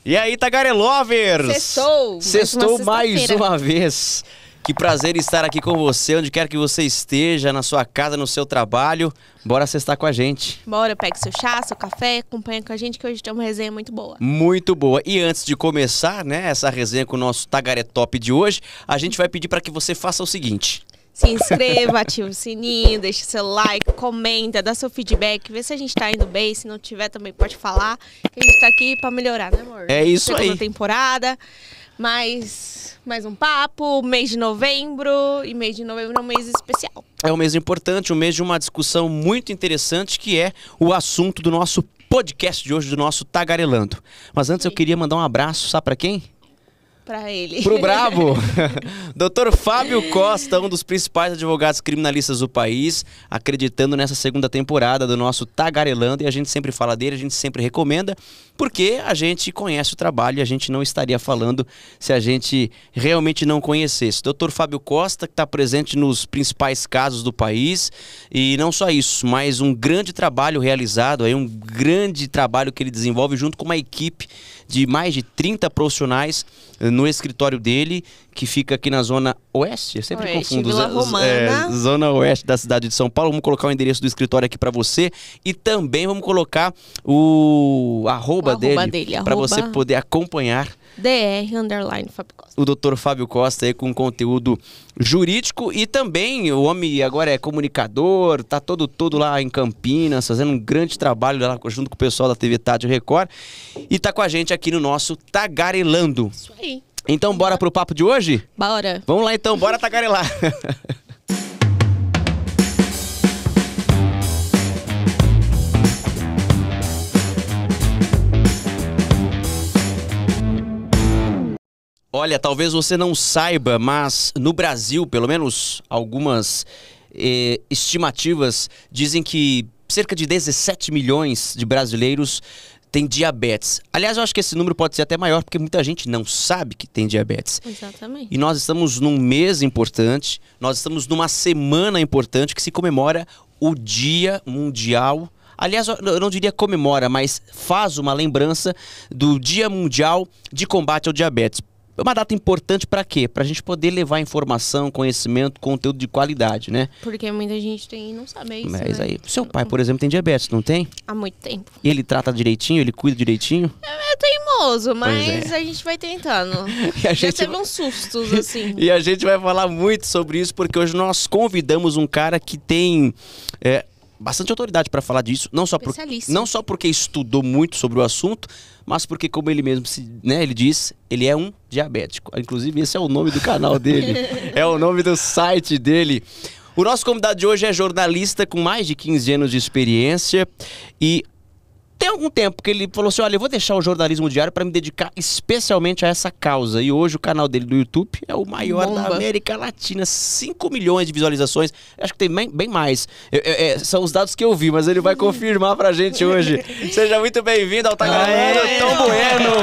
E aí, Tagarelovers? Sextou mais uma vez. Que prazer estar aqui com você, onde quer que você esteja, na sua casa, no seu trabalho. Bora sextar com a gente. Bora, pegue seu chá, seu café, acompanha com a gente que hoje tem uma resenha muito boa. Muito boa. E antes de começar, né, essa resenha com o nosso Tagaré Top de hoje, a gente vai pedir para que você faça o seguinte. Se inscreva, ativa o sininho, deixa seu like, comenta, dá seu feedback, vê se a gente tá indo bem, se não tiver também pode falar, que a gente tá aqui pra melhorar, né, amor? É isso aí. Segunda temporada, mais um papo, mês de novembro, e mês de novembro é um mês especial. É um mês importante, um mês de uma discussão muito interessante, que é o assunto do nosso podcast de hoje, do nosso Tagarelando. Mas antes eu queria mandar um abraço, sabe pra quem? Pra ele. Pro bravo! Dr. Fábio Costa, um dos principais advogados criminalistas do país, acreditando nessa segunda temporada do nosso Tagarelando, e a gente sempre fala dele, a gente sempre recomenda, porque a gente conhece o trabalho e a gente não estaria falando se a gente realmente não conhecesse. Dr. Fábio Costa, que está presente nos principais casos do país, e não só isso, mas um grande trabalho realizado, aí um grande trabalho que ele desenvolve junto com uma equipe de mais de 30 profissionais no escritório dele, que fica aqui na Zona Oeste, eu sempre confundo, Vila Romana. Zona Oeste da cidade de São Paulo. Vamos colocar o endereço do escritório aqui para você e também vamos colocar o arroba dele para você poder acompanhar. DR_Fábio Costa. O Dr. Fábio Costa aí com conteúdo jurídico, e também o homem agora é comunicador, tá todo lá em Campinas, fazendo um grande trabalho lá junto com o pessoal da TV Tádio Record, e tá com a gente aqui no nosso Tagarelando. Isso aí. Então bora pro papo de hoje? Bora. Vamos lá então, bora tagarelar. Olha, talvez você não saiba, mas no Brasil, pelo menos algumas estimativas dizem que cerca de 17 milhões de brasileiros têm diabetes. Aliás, eu acho que esse número pode ser até maior, porque muita gente não sabe que tem diabetes. Exatamente. E nós estamos num mês importante, nós estamos numa semana importante que se comemora o Dia Mundial. Aliás, eu não diria comemora, mas faz uma lembrança do Dia Mundial de Combate ao Diabetes. É uma data importante para quê? Para a gente poder levar informação, conhecimento, conteúdo de qualidade, né? Porque muita gente tem e não sabe isso, Mas né? aí, seu pai, por exemplo, tem diabetes, não tem? Há muito tempo. E ele trata direitinho, ele cuida direitinho? É teimoso, mas é. a gente vai tentando. E a Já gente teve uns sustos, assim. E a gente vai falar muito sobre isso, porque hoje nós convidamos um cara que tem bastante autoridade para falar disso, não só porque estudou muito sobre o assunto, mas porque, como ele mesmo ele diz, ele é um diabético. Inclusive, esse é o nome do canal dele, é o nome do site dele. O nosso convidado de hoje é jornalista com mais de 15 anos de experiência, e tem algum tempo que ele falou assim, olha, eu vou deixar o jornalismo diário para me dedicar especialmente a essa causa. E hoje o canal dele do YouTube é o maior da América Latina, 5 milhões de visualizações. Acho que tem bem mais. São os dados que eu vi, mas ele vai confirmar pra gente hoje. Seja muito bem-vindo ao Tagarelando, Tom Bueno.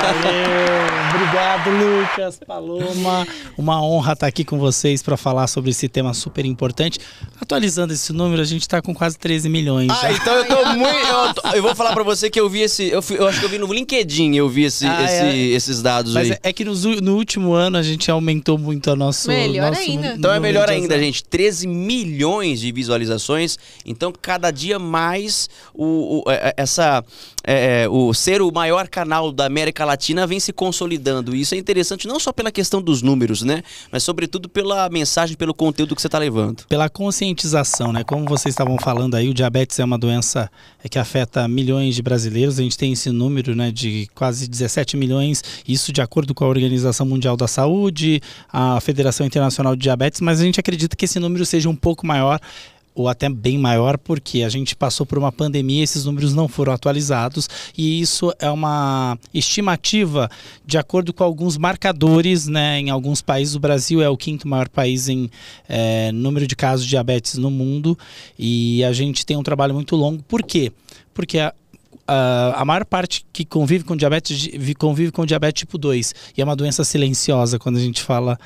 Valeu, obrigado, Lucas, Paloma. Uma honra estar aqui com vocês para falar sobre esse tema super importante. Atualizando esse número, a gente está com quase 13 milhões. Então eu tô muito... Eu vou falar pra você que eu vi eu acho que eu vi no LinkedIn, eu vi esses dados aí. Mas é que no último ano a gente aumentou muito a nosso... Melhor ainda. Então é melhor ainda, gente. 13 milhões de visualizações. Então cada dia mais o ser o maior canal da América Latina vem se consolidando. E isso é interessante não só pela questão dos números, né? Mas sobretudo pela mensagem, pelo conteúdo que você tá levando. Pela conscientização, né? Como vocês estavam falando aí, o diabetes é uma doença que afeta milhões de brasileiros. A gente tem esse número, né, de quase 17 milhões, isso de acordo com a Organização Mundial da Saúde, a Federação Internacional de Diabetes, mas a gente acredita que esse número seja um pouco maior, ou até bem maior, porque a gente passou por uma pandemia, esses números não foram atualizados, e isso é uma estimativa de acordo com alguns marcadores, né? Em alguns países, o Brasil é o 5º maior país em número de casos de diabetes no mundo, e a gente tem um trabalho muito longo. Por quê? Porque a maior parte que convive com diabetes tipo 2, e é uma doença silenciosa. Quando a gente fala,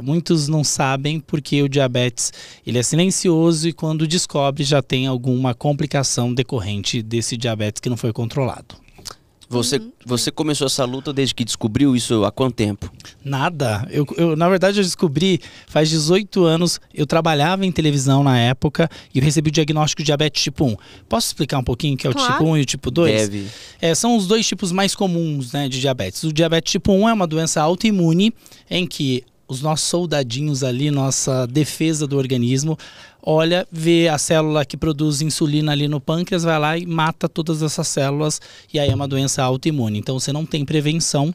muitos não sabem porque o diabetes ele é silencioso, e quando descobre já tem alguma complicação decorrente desse diabetes que não foi controlado. Você começou essa luta desde que descobriu isso há quanto tempo? Nada. Na verdade, eu descobri faz 18 anos. Eu trabalhava em televisão na época e eu recebi o diagnóstico de diabetes tipo 1. Posso explicar um pouquinho o que é o tipo 1 e o tipo 2? Deve. São os dois tipos mais comuns, né, de diabetes. O diabetes tipo 1 é uma doença autoimune em que os nossos soldadinhos ali, nossa defesa do organismo, olha, vê a célula que produz insulina ali no pâncreas, vai lá e mata todas essas células, e aí é uma doença autoimune. Então você não tem prevenção,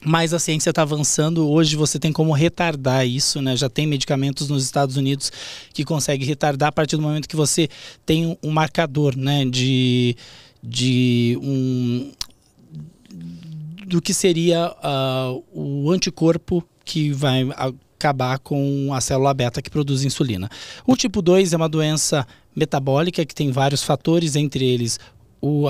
mas a ciência está avançando. Hoje você tem como retardar isso, né? Já tem medicamentos nos Estados Unidos que conseguem retardar a partir do momento que você tem um marcador, né, do que seria o anticorpo que vai acabar com a célula beta que produz insulina. O tipo 2 é uma doença metabólica que tem vários fatores, entre eles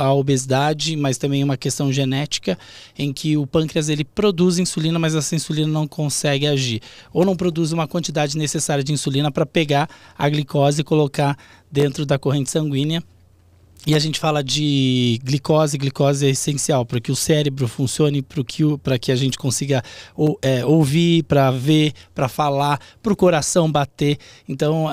a obesidade, mas também uma questão genética, em que o pâncreas ele produz insulina, mas essa insulina não consegue agir, ou não produz uma quantidade necessária de insulina para pegar a glicose e colocar dentro da corrente sanguínea. E a gente fala de glicose. Glicose é essencial para que o cérebro funcione, para que a gente consiga ouvir, para ver, para falar, para o coração bater. Então,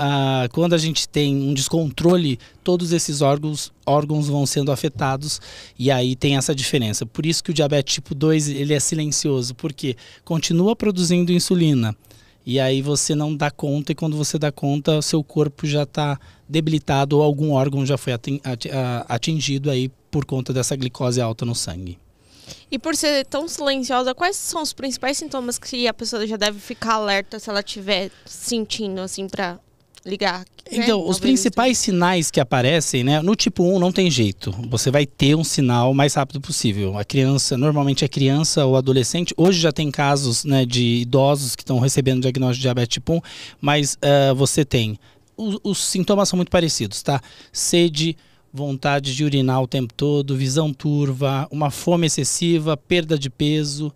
quando a gente tem um descontrole, todos esses órgãos vão sendo afetados, e aí tem essa diferença. Por isso que o diabetes tipo 2 ele é silencioso, porque continua produzindo insulina. E aí você não dá conta, e quando você dá conta, seu corpo já está debilitado ou algum órgão já foi atingido aí por conta dessa glicose alta no sangue. E por ser tão silenciosa, quais são os principais sintomas que a pessoa já deve ficar alerta se ela estiver sentindo, assim, para ligar? Então, os principais sinais que aparecem, né? No tipo 1 não tem jeito. Você vai ter um sinal o mais rápido possível. A criança, normalmente é criança ou adolescente. Hoje já tem casos, né, de idosos que estão recebendo diagnóstico de diabetes tipo 1, mas você tem... Os sintomas são muito parecidos, tá? Sede, vontade de urinar o tempo todo, visão turva, uma fome excessiva, perda de peso.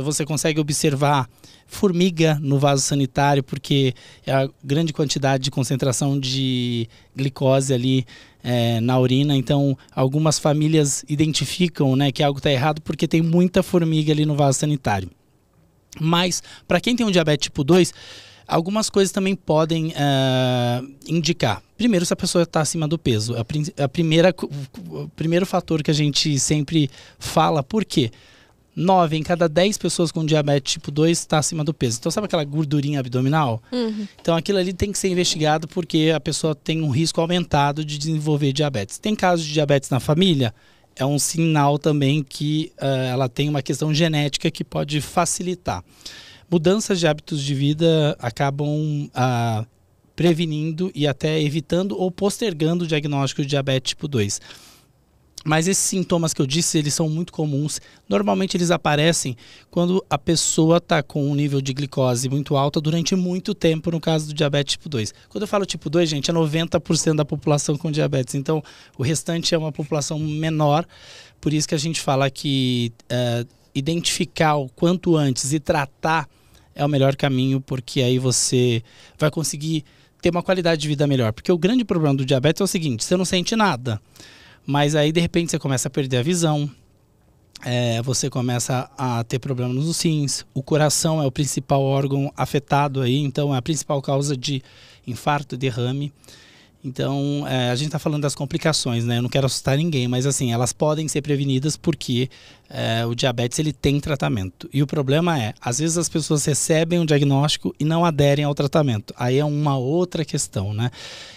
Você consegue observar formiga no vaso sanitário, porque é a grande quantidade de concentração de glicose ali na urina. Então, algumas famílias identificam, né, que algo está errado porque tem muita formiga ali no vaso sanitário. Mas, para quem tem um diabetes tipo 2, algumas coisas também podem indicar. Primeiro, se a pessoa está acima do peso. O primeiro fator que a gente sempre fala, por quê? 9 em cada 10 pessoas com diabetes tipo 2 está acima do peso. Então, sabe aquela gordurinha abdominal? Uhum. Então, aquilo ali tem que ser investigado porque a pessoa tem um risco aumentado de desenvolver diabetes. Tem casos de diabetes na família? É um sinal também que ela tem uma questão genética que pode facilitar. Mudanças de hábitos de vida acabam prevenindo e até evitando ou postergando o diagnóstico de diabetes tipo 2. Mas esses sintomas que eu disse, eles são muito comuns. Normalmente eles aparecem quando a pessoa está com um nível de glicose muito alta durante muito tempo, no caso do diabetes tipo 2. Quando eu falo tipo 2, gente, é 90% da população com diabetes. Então, o restante é uma população menor. Por isso que a gente fala que identificar o quanto antes e tratar é o melhor caminho, porque aí você vai conseguir ter uma qualidade de vida melhor. Porque o grande problema do diabetes é o seguinte: você não sente nada. Mas aí, de repente, você começa a perder a visão, você começa a ter problemas nos rins, o coração é o principal órgão afetado aí, então é a principal causa de infarto e derrame. Então, a gente está falando das complicações, né? Eu não quero assustar ninguém, mas assim, elas podem ser prevenidas porque o diabetes ele tem tratamento. E o problema é, às vezes as pessoas recebem um diagnóstico e não aderem ao tratamento. Aí é uma outra questão, né?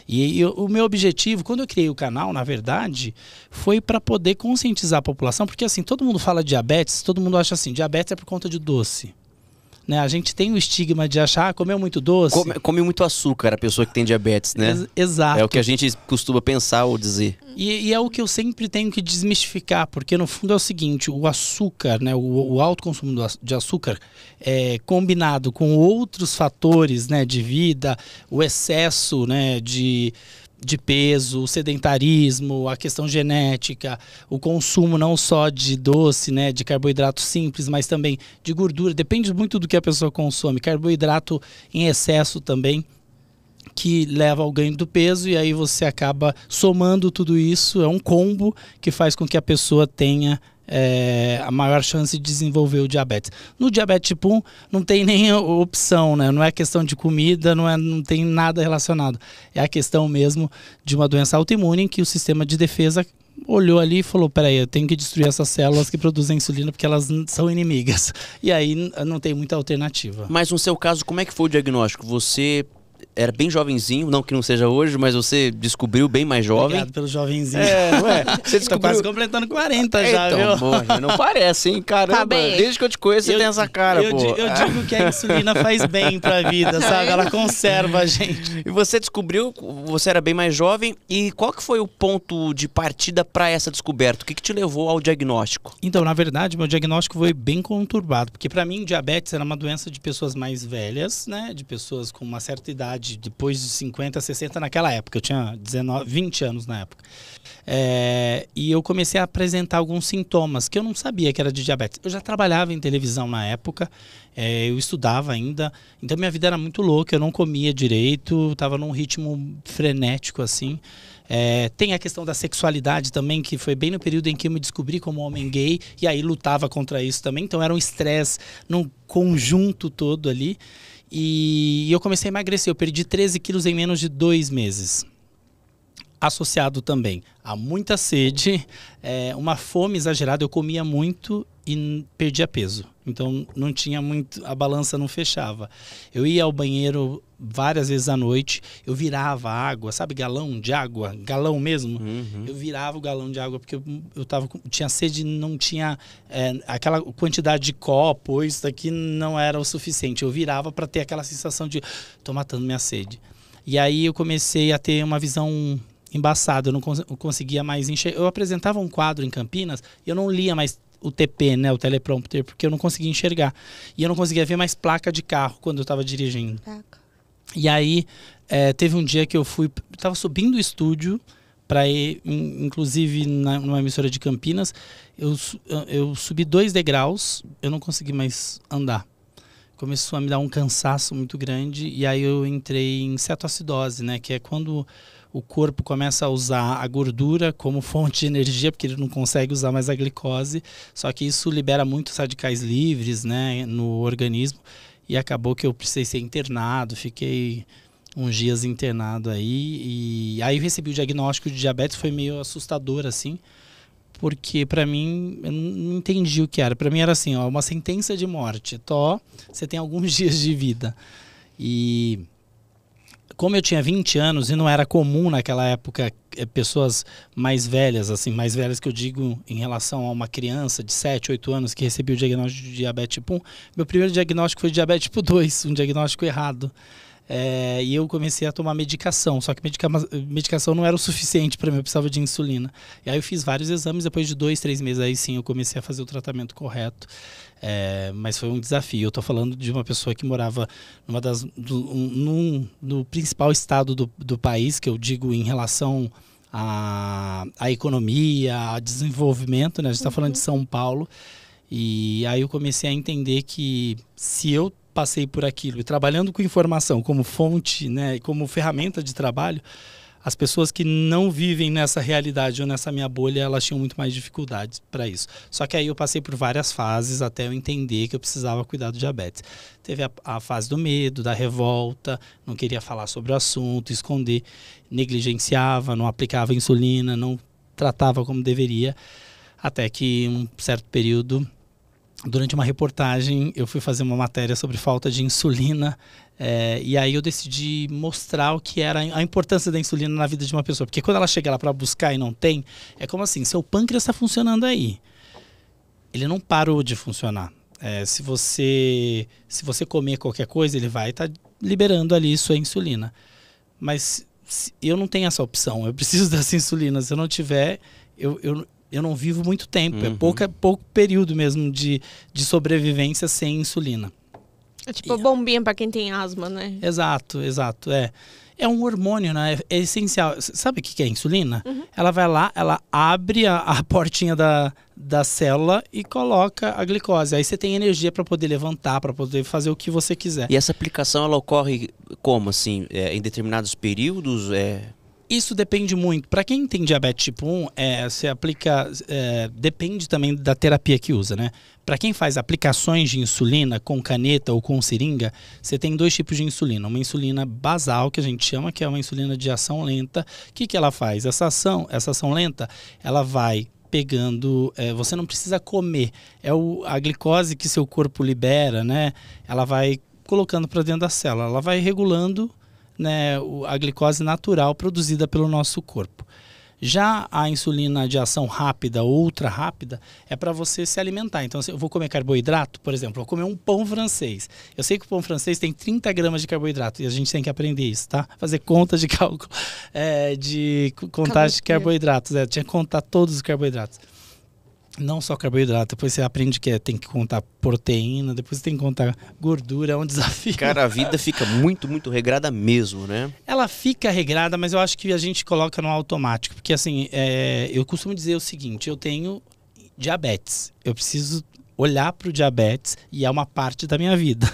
E o meu objetivo, quando eu criei o canal, na verdade, foi para poder conscientizar a população, porque assim, todo mundo fala diabetes, todo mundo acha assim, diabetes é por conta de doce. Né? A gente tem o estigma de achar, comeu muito doce. Come muito açúcar a pessoa que tem diabetes, né? Exato. É o que a gente costuma pensar ou dizer. E é o que eu sempre tenho que desmistificar, porque no fundo é o seguinte, o açúcar, né, o alto consumo de açúcar, combinado com outros fatores, né, de vida, o excesso, né, de peso, o sedentarismo, a questão genética, o consumo não só de doce, né, de carboidrato simples, mas também de gordura. Depende muito do que a pessoa consome. Carboidrato em excesso também que leva ao ganho do peso, e aí você acaba somando tudo isso, é um combo que faz com que a pessoa tenha a maior chance de desenvolver o diabetes. No diabetes tipo 1 não tem nem opção, né? Não é questão de comida, não tem nada relacionado. É a questão mesmo de uma doença autoimune em que o sistema de defesa olhou ali e falou, peraí, eu tenho que destruir essas células que produzem insulina porque elas são inimigas. E aí não tem muita alternativa. Mas no seu caso, como é que foi o diagnóstico? Você era bem jovenzinho, não que não seja hoje, mas você descobriu bem mais jovem. Obrigado pelo jovenzinho. Não é? Você descobriu... Tô quase completando 40 já, então, viu? Boa, não parece, hein? Caramba, tá bem. Desde que eu te conheço, você tem essa cara, eu digo que a insulina faz bem pra vida, sabe? Ela conserva a gente. E você descobriu, você era bem mais jovem, e qual que foi o ponto de partida para essa descoberta? O que te levou ao diagnóstico? Então, na verdade, meu diagnóstico foi bem conturbado, porque para mim, diabetes era uma doença de pessoas mais velhas, né? De pessoas com uma certa idade, depois de 50, 60 naquela época. Eu tinha 20 anos na época. E eu comecei a apresentar alguns sintomas que eu não sabia que era de diabetes. Eu já trabalhava em televisão na época, eu estudava ainda, então minha vida era muito louca, eu não comia direito, estava num ritmo frenético assim. Tem a questão da sexualidade também, que foi bem no período em que eu me descobri como homem gay, e aí lutava contra isso também, então era um estresse num conjunto todo ali. E eu comecei a emagrecer, eu perdi 13 quilos em menos de 2 meses. Associado também a muita sede, uma fome exagerada, eu comia muito e perdia peso. Então não tinha muito, a balança não fechava. Eu ia ao banheiro várias vezes à noite, eu virava água, sabe, galão de água, galão mesmo. Eu virava o galão de água porque eu tinha sede, não tinha aquela quantidade de copo, isso daqui não era o suficiente. Eu virava para ter aquela sensação de tô matando minha sede. E aí eu comecei a ter uma visão embaçada, eu não conseguia mais enxergar. Eu apresentava um quadro em Campinas e eu não lia mais o TP, né, o teleprompter, porque eu não conseguia enxergar. E eu não conseguia ver mais placa de carro quando eu estava dirigindo. E aí, teve um dia que eu estava subindo o estúdio para ir, inclusive numa emissora de Campinas, eu subi 2 degraus, eu não consegui mais andar. Começou a me dar um cansaço muito grande e aí eu entrei em cetoacidose, né, que é quando o corpo começa a usar a gordura como fonte de energia, porque ele não consegue usar mais a glicose, só que isso libera muitos radicais livres, né, no organismo, e acabou que eu precisei ser internado, fiquei uns dias internado aí, e aí eu recebi o diagnóstico de diabetes, foi meio assustador assim, porque para mim, eu não entendi o que era. Para mim era assim, ó, uma sentença de morte, você tem alguns dias de vida. E como eu tinha 20 anos e não era comum naquela época pessoas mais velhas, assim, mais velhas que eu digo em relação a uma criança de 7, 8 anos que recebeu o diagnóstico de diabetes tipo 1, meu primeiro diagnóstico foi diabetes tipo 2, um diagnóstico errado. E eu comecei a tomar medicação, só que medicação não era o suficiente para mim, eu precisava de insulina. E aí eu fiz vários exames, depois de 2, 3 meses aí sim eu comecei a fazer o tratamento correto. Mas foi um desafio. Eu estou falando de uma pessoa que morava no principal estado do país, que eu digo em relação à economia, a desenvolvimento, né? A gente está falando de São Paulo. E aí eu comecei a entender que se eu passei por aquilo e trabalhando com informação como fonte, né, como ferramenta de trabalho, as pessoas que não vivem nessa realidade ou nessa minha bolha, elas tinham muito mais dificuldades para isso. Só que aí eu passei por várias fases até eu entender que eu precisava cuidar do diabetes. Teve a fase do medo, da revolta, não queria falar sobre o assunto, esconder, negligenciava, não aplicava insulina, não tratava como deveria, até que um certo período, durante uma reportagem, eu fui fazer uma matéria sobre falta de insulina, e aí eu decidi mostrar o que era a importância da insulina na vida de uma pessoa. Porque quando ela chega lá para buscar e não tem, é como assim, seu pâncreas está funcionando aí. Ele não parou de funcionar. Se você comer qualquer coisa, ele vai estar liberando ali sua insulina. Mas eu não tenho essa opção, eu preciso dessa insulina. Se eu não tiver, eu não vivo muito tempo, é pouco período mesmo de sobrevivência sem insulina. É tipo bombinha para quem tem asma, né? Exato. É um hormônio, né? É essencial. Sabe o que é a insulina? Ela vai lá, ela abre a portinha da célula e coloca a glicose. Aí você tem energia para poder levantar, para poder fazer o que você quiser. E essa aplicação, ela ocorre como, assim? Em determinados períodos? Isso depende muito. Para quem tem diabetes tipo 1, você aplica... depende também da terapia que usa, né? Para quem faz aplicações de insulina com caneta ou com seringa, você tem 2 tipos de insulina. Uma insulina basal, que a gente chama, que é uma insulina de ação lenta. O que ela faz? Essa ação lenta, ela vai pegando... você não precisa comer. A glicose que seu corpo libera, né? Ela vai colocando para dentro da célula. Ela vai regulando, né, a glicose natural produzida pelo nosso corpo. Já a insulina de ação rápida, ultra rápida, é para você se alimentar. Então, se eu vou comer carboidrato, por exemplo, eu vou comer um pão francês. Eu sei que o pão francês tem 30 gramas de carboidrato e a gente tem que aprender isso, tá? Fazer conta de cálculo, de contagem de carboidratos. Tinha que contar todos os carboidratos. Não só carboidrato, depois você aprende que tem que contar proteína, depois você tem que contar gordura, é um desafio. Cara, a vida fica muito, muito regrada mesmo, né? Ela fica regrada, mas eu acho que a gente coloca no automático, porque assim, eu costumo dizer o seguinte, eu tenho diabetes, eu preciso olhar para o diabetes e é uma parte da minha vida.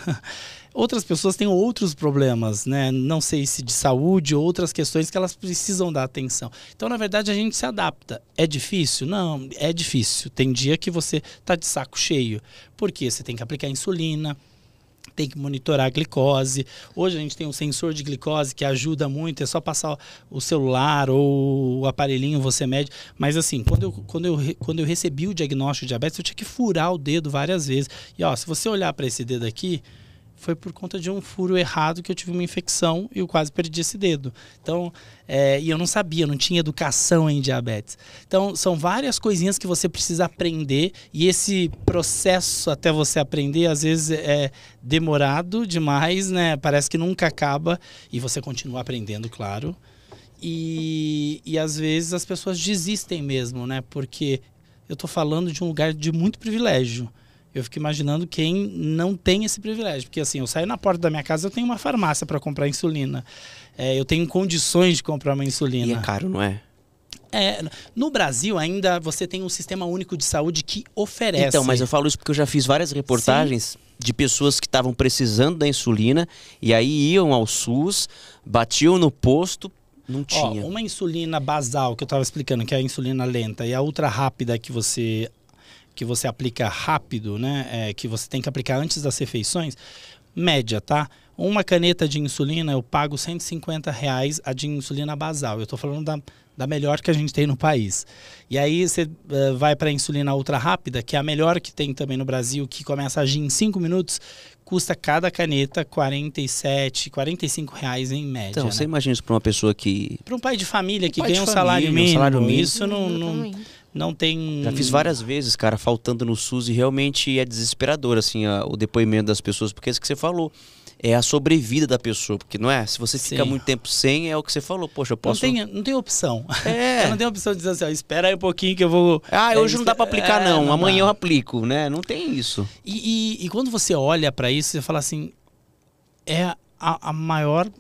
Outras pessoas têm outros problemas, né? Não sei se de saúde ou outras questões que elas precisam dar atenção. Então, na verdade, a gente se adapta. É difícil? Não, é difícil. Tem dia que você está de saco cheio. Por quê? Você tem que aplicar insulina, tem que monitorar a glicose. Hoje a gente tem um sensor de glicose que ajuda muito. É só passar o celular ou o aparelhinho, você mede. Mas assim, quando eu recebi o diagnóstico de diabetes, eu tinha que furar o dedo várias vezes. E ó, se você olhar para esse dedo aqui, foi por conta de um furo errado que eu tive uma infecção e eu quase perdi esse dedo. Então, e eu não sabia, não tinha educação em diabetes. Então, são várias coisinhas que você precisa aprender e esse processo até você aprender, às vezes, é demorado demais, né? Parece que nunca acaba e você continua aprendendo, claro. E às vezes as pessoas desistem mesmo, né? Porque eu estou falando de um lugar de muito privilégio. Eu fico imaginando quem não tem esse privilégio. Porque assim, eu saio na porta da minha casa, eu tenho uma farmácia para comprar insulina. Eu tenho condições de comprar uma insulina. E é caro, não é? No Brasil ainda você tem um sistema único de saúde que oferece. Então, mas eu falo isso porque eu já fiz várias reportagens de pessoas que estavam precisando da insulina e aí iam ao SUS, batiam no posto, não tinha. Uma insulina basal que eu estava explicando, que é a insulina lenta, e a ultra rápida que você aplica rápido, né? Que você tem que aplicar antes das refeições, média, tá? Uma caneta de insulina eu pago R$150 a de insulina basal. Eu estou falando da melhor que a gente tem no país. E aí você vai para a insulina ultra rápida, que é a melhor que tem também no Brasil, que começa a agir em 5 minutos, custa cada caneta R$47, R$45 em média. Então, né? Você imagina isso para uma pessoa que... Para um pai de família que ganha um salário mínimo, isso não tem... Já fiz várias vezes, cara, faltando no SUS e realmente é desesperador, assim, o depoimento das pessoas, porque é isso que você falou. É a sobrevida da pessoa, porque não é? Se você fica muito tempo sem, é o que você falou. Poxa, eu posso... Não tem opção. Não tem opção de dizer assim, ó, espera aí um pouquinho que eu vou... hoje não dá pra aplicar não, amanhã eu aplico, né? Não tem isso. E quando você olha pra isso, você fala assim, a maior...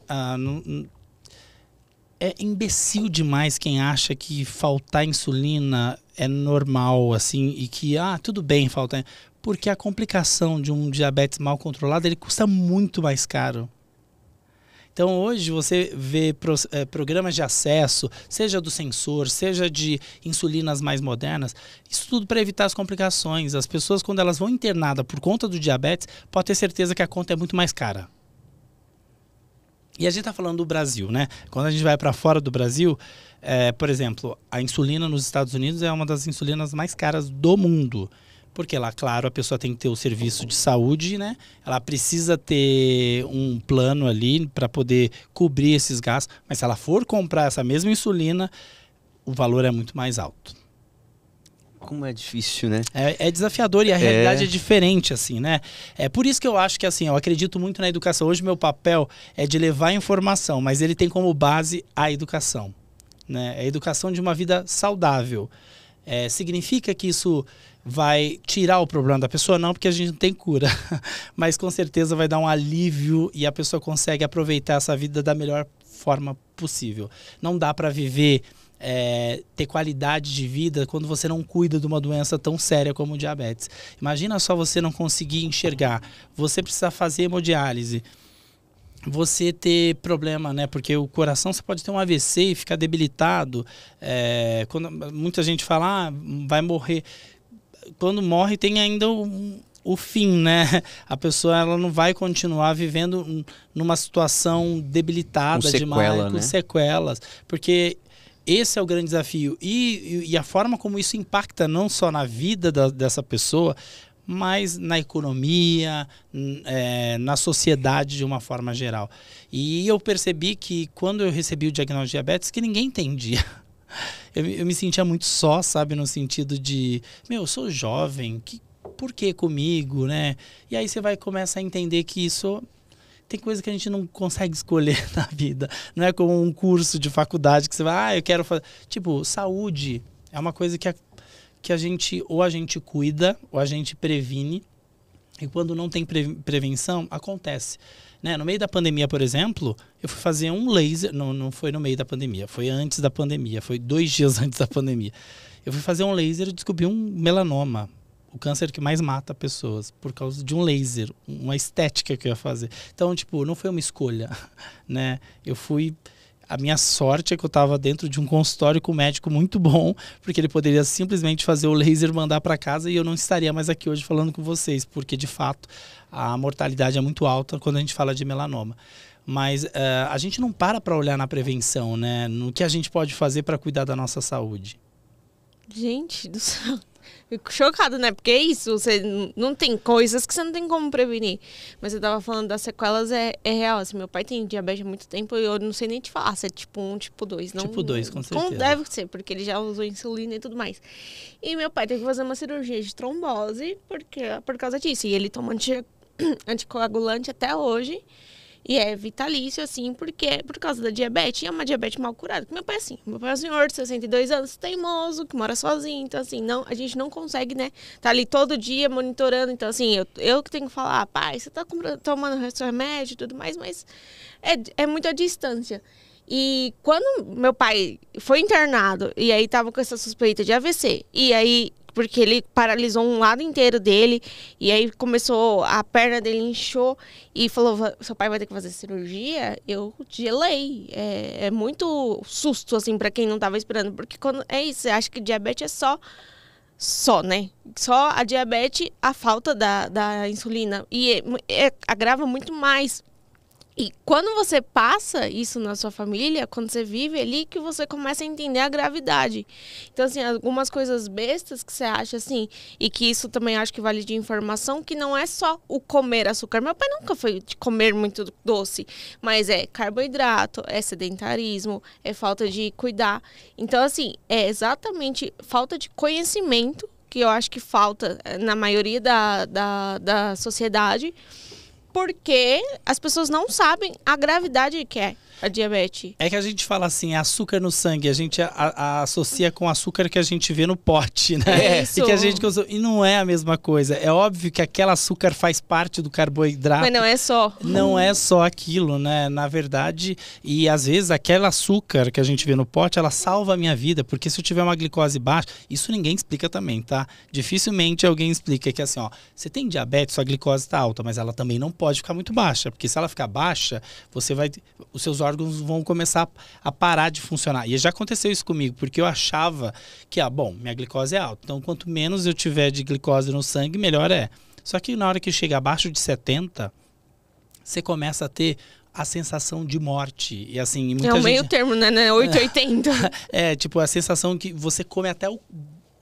É imbecil demais quem acha que faltar insulina é normal, assim, e que, tudo bem faltar... Porque a complicação de um diabetes mal controlado, ele custa muito mais caro. Então, hoje, você vê programas de acesso, seja do sensor, seja de insulinas mais modernas, isso tudo para evitar as complicações. As pessoas, quando elas vão internadas por conta do diabetes, pode ter certeza que a conta é muito mais cara. E a gente está falando do Brasil, né? Quando a gente vai para fora do Brasil, por exemplo, a insulina nos Estados Unidos é uma das insulinas mais caras do mundo. Porque lá, claro, a pessoa tem que ter o serviço de saúde, né? Ela precisa ter um plano ali para poder cobrir esses gastos. Mas se ela for comprar essa mesma insulina, o valor é muito mais alto. Como é difícil, né? É desafiador e a realidade é diferente, assim, né? É por isso que eu acho que, assim, eu acredito muito na educação. Hoje, meu papel é de levar informação, mas ele tem como base a educação, né? A educação de uma vida saudável. Significa que isso vai tirar o problema da pessoa? Não, porque a gente não tem cura. Mas com certeza vai dar um alívio e a pessoa consegue aproveitar essa vida da melhor forma possível. Não dá para viver, ter qualidade de vida quando você não cuida de uma doença tão séria como o diabetes. Imagina só você não conseguir enxergar, você precisa fazer hemodiálise, você ter problema, né? Porque o coração, você pode ter um AVC e ficar debilitado. Quando muita gente fala, vai morrer. Quando morre, tem ainda o fim, né? A pessoa, ela não vai continuar vivendo numa situação debilitada com sequela, demais, com sequelas. Porque esse é o grande desafio. E a forma como isso impacta não só na vida dessa pessoa, mas na economia, na sociedade de uma forma geral. E eu percebi que quando eu recebi o diagnóstico de diabetes, que ninguém entendia. Eu me sentia muito só, sabe? No sentido de, eu sou jovem, por que comigo, né? E aí você começa a entender que isso... Tem coisa que a gente não consegue escolher na vida. Não é como um curso de faculdade que você vai, eu quero fazer... Tipo, saúde é uma coisa que a gente cuida, ou a gente previne, e quando não tem prevenção, acontece. Né? No meio da pandemia, por exemplo, eu fui fazer um laser, não foi no meio da pandemia, foi antes da pandemia, foi 2 dias antes da pandemia. Eu fui fazer um laser e descobri um melanoma, o câncer que mais mata pessoas, por causa de um laser, uma estética que eu ia fazer. Então, não foi uma escolha, né? A minha sorte é que eu estava dentro de um consultório com um médico muito bom, porque ele poderia simplesmente fazer o laser, mandar para casa e eu não estaria mais aqui hoje falando com vocês, porque de fato a mortalidade é muito alta quando a gente fala de melanoma. Mas a gente não para olhar na prevenção, né? No que a gente pode fazer para cuidar da nossa saúde. Gente do céu. Fico chocada, né? Porque é isso, você não tem coisas que você não tem como prevenir. Mas eu tava falando das sequelas, é real. Assim, meu pai tem diabetes há muito tempo e eu não sei nem te falar se é tipo 1, tipo 2. Não, tipo 2, com certeza. Como deve ser, porque ele já usou insulina e tudo mais. E meu pai teve que fazer uma cirurgia de trombose por causa disso. E ele toma anticoagulante até hoje. E é vitalício, assim, porque é por causa da diabetes. E é uma diabetes mal curada. Meu pai é assim. Meu pai é um senhor de 62 anos, teimoso, que mora sozinho. Então, assim, a gente não consegue, né? Tá ali todo dia monitorando. Então, assim, eu que tenho que falar, pai, você tá tomando remédio e tudo mais, mas é muito a distância. E quando meu pai foi internado, e aí tava com essa suspeita de AVC, e aí... porque ele paralisou um lado inteiro dele, e aí a perna dele inchou, e falou, seu pai vai ter que fazer cirurgia, eu gelei. É muito susto, assim, pra quem não tava esperando, porque quando é isso, você acha que diabetes é só, né? Só a diabetes, a falta da insulina, e agrava muito mais. E quando você passa isso na sua família, quando você vive ali, que você começa a entender a gravidade. Então, assim, algumas coisas bestas que você acha, assim, e que isso também acho que vale de informação, que não é só o comer açúcar. Meu pai nunca foi de comer muito doce, mas é carboidrato, é sedentarismo, é falta de cuidar. Então, assim, é exatamente falta de conhecimento, que eu acho que falta na maioria da sociedade, porque as pessoas não sabem a gravidade que é a diabetes. É que a gente fala assim, açúcar no sangue, a gente associa com açúcar que a gente vê no pote, né? Isso. E que a gente e não é a mesma coisa. É óbvio que aquele açúcar faz parte do carboidrato. Mas não é só. Não é só aquilo, né? Na verdade, e às vezes aquele açúcar que a gente vê no pote, ela salva a minha vida, porque se eu tiver uma glicose baixa, isso ninguém explica também, tá? Dificilmente alguém explica que assim, ó, você tem diabetes, sua glicose está alta, mas ela também não pode ficar muito baixa, porque se ela ficar baixa, os seus órgãos vão começar a parar de funcionar. E já aconteceu isso comigo, porque eu achava que, minha glicose é alta. Então, quanto menos eu tiver de glicose no sangue, melhor é. Só que na hora que chega abaixo de 70, você começa a ter a sensação de morte. E assim, muita gente... meio termo, né? 880. Tipo, a sensação que você come até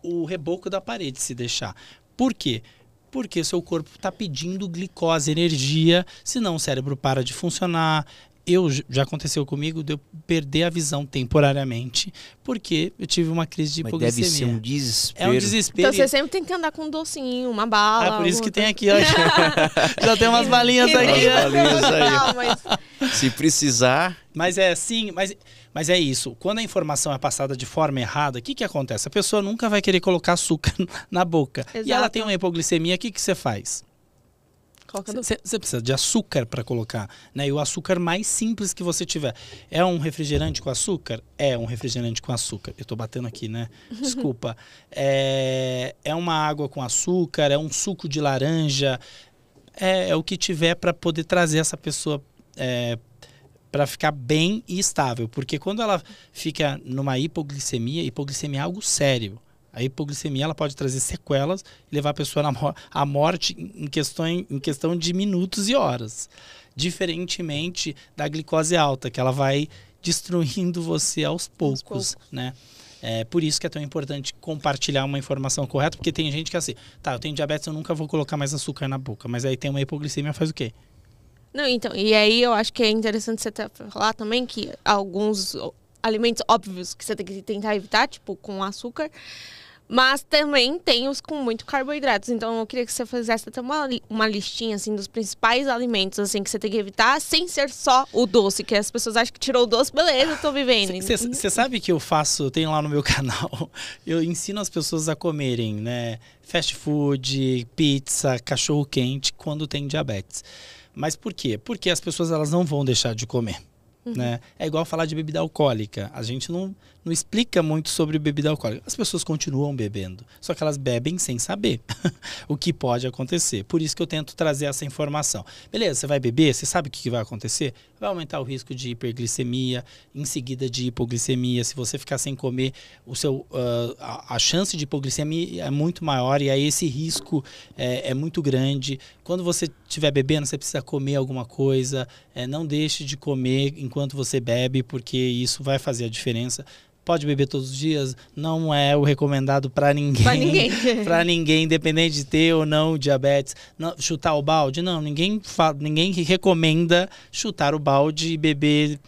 o reboco da parede, se deixar. Por quê? Porque seu corpo está pedindo glicose, energia, senão o cérebro para de funcionar. Já aconteceu comigo de eu perder a visão temporariamente, porque eu tive uma crise de hipoglicemia. Deve ser um desespero. É um desespero. Então você sempre tem que andar com um docinho, uma bala. Por isso que tem aqui, ó. Já tem umas balinhas aqui. Não, mas... Se precisar... Mas é assim, mas é isso. Quando a informação é passada de forma errada, o que acontece? A pessoa nunca vai querer colocar açúcar na boca. Exato. E ela tem uma hipoglicemia, o que você faz? Você precisa de açúcar para colocar, né? E o açúcar mais simples que você tiver. É um refrigerante com açúcar? É um refrigerante com açúcar. Eu tô batendo aqui, né? Desculpa. É uma água com açúcar, é um suco de laranja, é o que tiver para poder trazer essa pessoa para ficar bem e estável. Porque quando ela fica numa hipoglicemia é algo sério. A hipoglicemia ela pode trazer sequelas e levar a pessoa à morte em questão de minutos e horas. Diferentemente da glicose alta, que ela vai destruindo você aos poucos. Né? É por isso que é tão importante compartilhar uma informação correta, porque tem gente que é assim, tá, eu tenho diabetes, eu nunca vou colocar mais açúcar na boca, mas aí tem uma hipoglicemia, faz o quê? Não, então, e aí eu acho que é interessante você falar também que alguns alimentos óbvios que você tem que tentar evitar, tipo com açúcar, mas também tem os com muito carboidratos. Então eu queria que você fizesse até uma listinha assim dos principais alimentos assim que você tem que evitar, sem ser só o doce, que as pessoas acham que tirou o doce, beleza, eu tô vivendo. Você sabe que eu tenho lá no meu canal, eu ensino as pessoas a comerem, né, fast food, pizza, cachorro quente quando tem diabetes. Mas por quê? Porque as pessoas elas não vão deixar de comer. Né? É igual falar de bebida alcoólica. A gente não explica muito sobre bebida alcoólica. As pessoas continuam bebendo, só que elas bebem sem saber o que pode acontecer. Por isso que eu tento trazer essa informação. Beleza, você vai beber, você sabe o que vai acontecer? Vai aumentar o risco de hiperglicemia, em seguida de hipoglicemia. Se você ficar sem comer, a chance de hipoglicemia é muito maior e aí esse risco é muito grande. Quando você estiver bebendo, você precisa comer alguma coisa. Não deixe de comer enquanto você bebe, porque isso vai fazer a diferença. Pode beber todos os dias? Não é o recomendado para ninguém. Para ninguém, independente de ter ou não diabetes. Não, chutar o balde? Não, ninguém recomenda chutar o balde e beber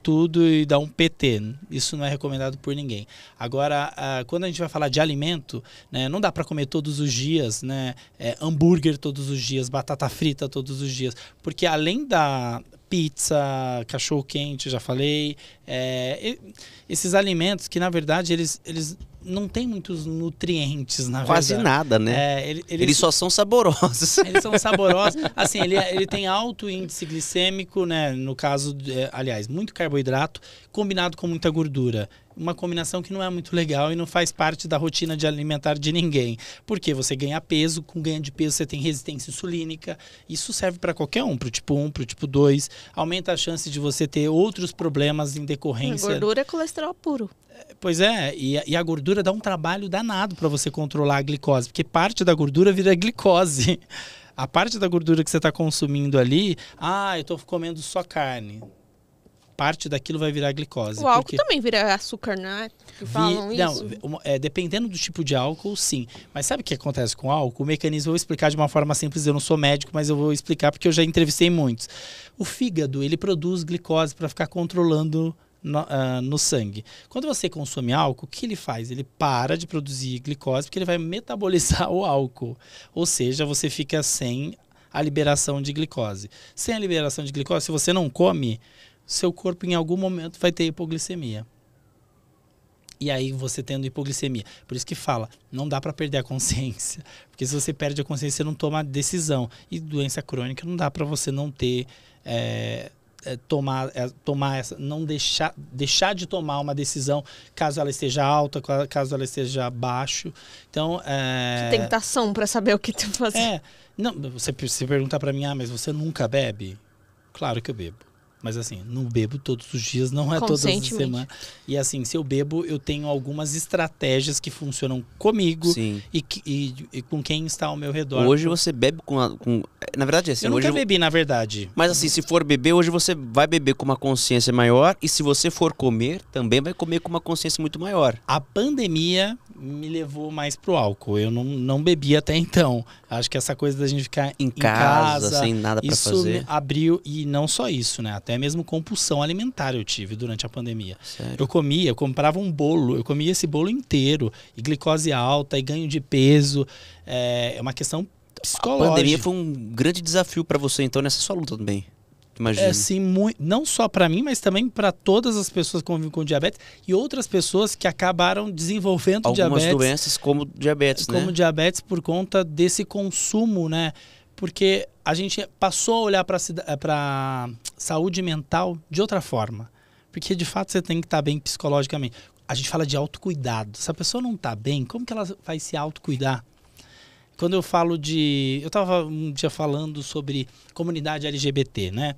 tudo e dar um PT. Isso não é recomendado por ninguém. Agora, quando a gente vai falar de alimento, né, não dá para comer todos os dias, né, hambúrguer todos os dias, batata frita todos os dias. Porque além da pizza, cachorro quente, já falei, esses alimentos que na verdade eles não têm muitos nutrientes, na Quase verdade. Nada, né? Eles só são saborosos. Eles são saborosos. Assim, ele tem alto índice glicêmico, né? No caso, aliás, muito carboidrato combinado com muita gordura. Uma combinação que não é muito legal e não faz parte da rotina de alimentar de ninguém. Porque você ganha peso, com ganho de peso você tem resistência insulínica. Isso serve para qualquer um, para o tipo 1, para o tipo 2. Aumenta a chance de você ter outros problemas em decorrência. A gordura é colesterol puro. Pois é, e a gordura dá um trabalho danado para você controlar a glicose, porque parte da gordura vira glicose. A parte da gordura que você está consumindo ali, eu estou comendo só carne. Parte daquilo vai virar glicose. O álcool também vira açúcar, né? Que falam isso? Não, dependendo do tipo de álcool, sim. Mas sabe o que acontece com o álcool? O mecanismo eu vou explicar de uma forma simples, eu não sou médico, mas eu vou explicar porque eu já entrevistei muitos. O fígado, ele produz glicose para ficar controlando no sangue. Quando você consome álcool, o que ele faz? Ele para de produzir glicose porque ele vai metabolizar o álcool. Ou seja, você fica sem a liberação de glicose. Sem a liberação de glicose, se você não come, seu corpo em algum momento vai ter hipoglicemia. E aí você tendo hipoglicemia. Por isso que fala, não dá para perder a consciência. Porque se você perde a consciência, você não toma decisão. E doença crônica não dá para você não ter... não deixar de tomar uma decisão caso ela esteja alta, caso ela esteja baixo. Então, que tentação para saber o que tu fazer. Não, você pergunta para mim, mas você nunca bebe? Claro que eu bebo. Mas assim, não bebo todos os dias, não é todas as semanas. E assim, se eu bebo, eu tenho algumas estratégias que funcionam comigo e com quem está ao meu redor. Hoje você bebe com... Na verdade, assim... Eu nunca bebi, na verdade. Mas assim, se for beber, hoje você vai beber com uma consciência maior. E se você for comer, também vai comer com uma consciência muito maior. A pandemia me levou mais pro álcool. Eu não bebi até então. Acho que essa coisa da gente ficar em casa sem nada para fazer. Isso abriu, e não só isso, né? Até mesmo compulsão alimentar eu tive durante a pandemia. Sério? Eu comprava um bolo, eu comia esse bolo inteiro, e glicose alta, e ganho de peso. É uma questão psicológica. A pandemia foi um grande desafio para você, então, nessa sua luta também. Imagina. Sim, não só para mim, mas também para todas as pessoas que convivem com diabetes e outras pessoas que acabaram desenvolvendo algumas doenças como diabetes, né? Como diabetes por conta desse consumo, né? Porque a gente passou a olhar para saúde mental de outra forma. Porque, de fato, você tem que estar bem psicologicamente. A gente fala de autocuidado. Se a pessoa não está bem, como que ela vai se autocuidar? Quando eu falo de... Eu estava um dia falando sobre comunidade LGBT, né?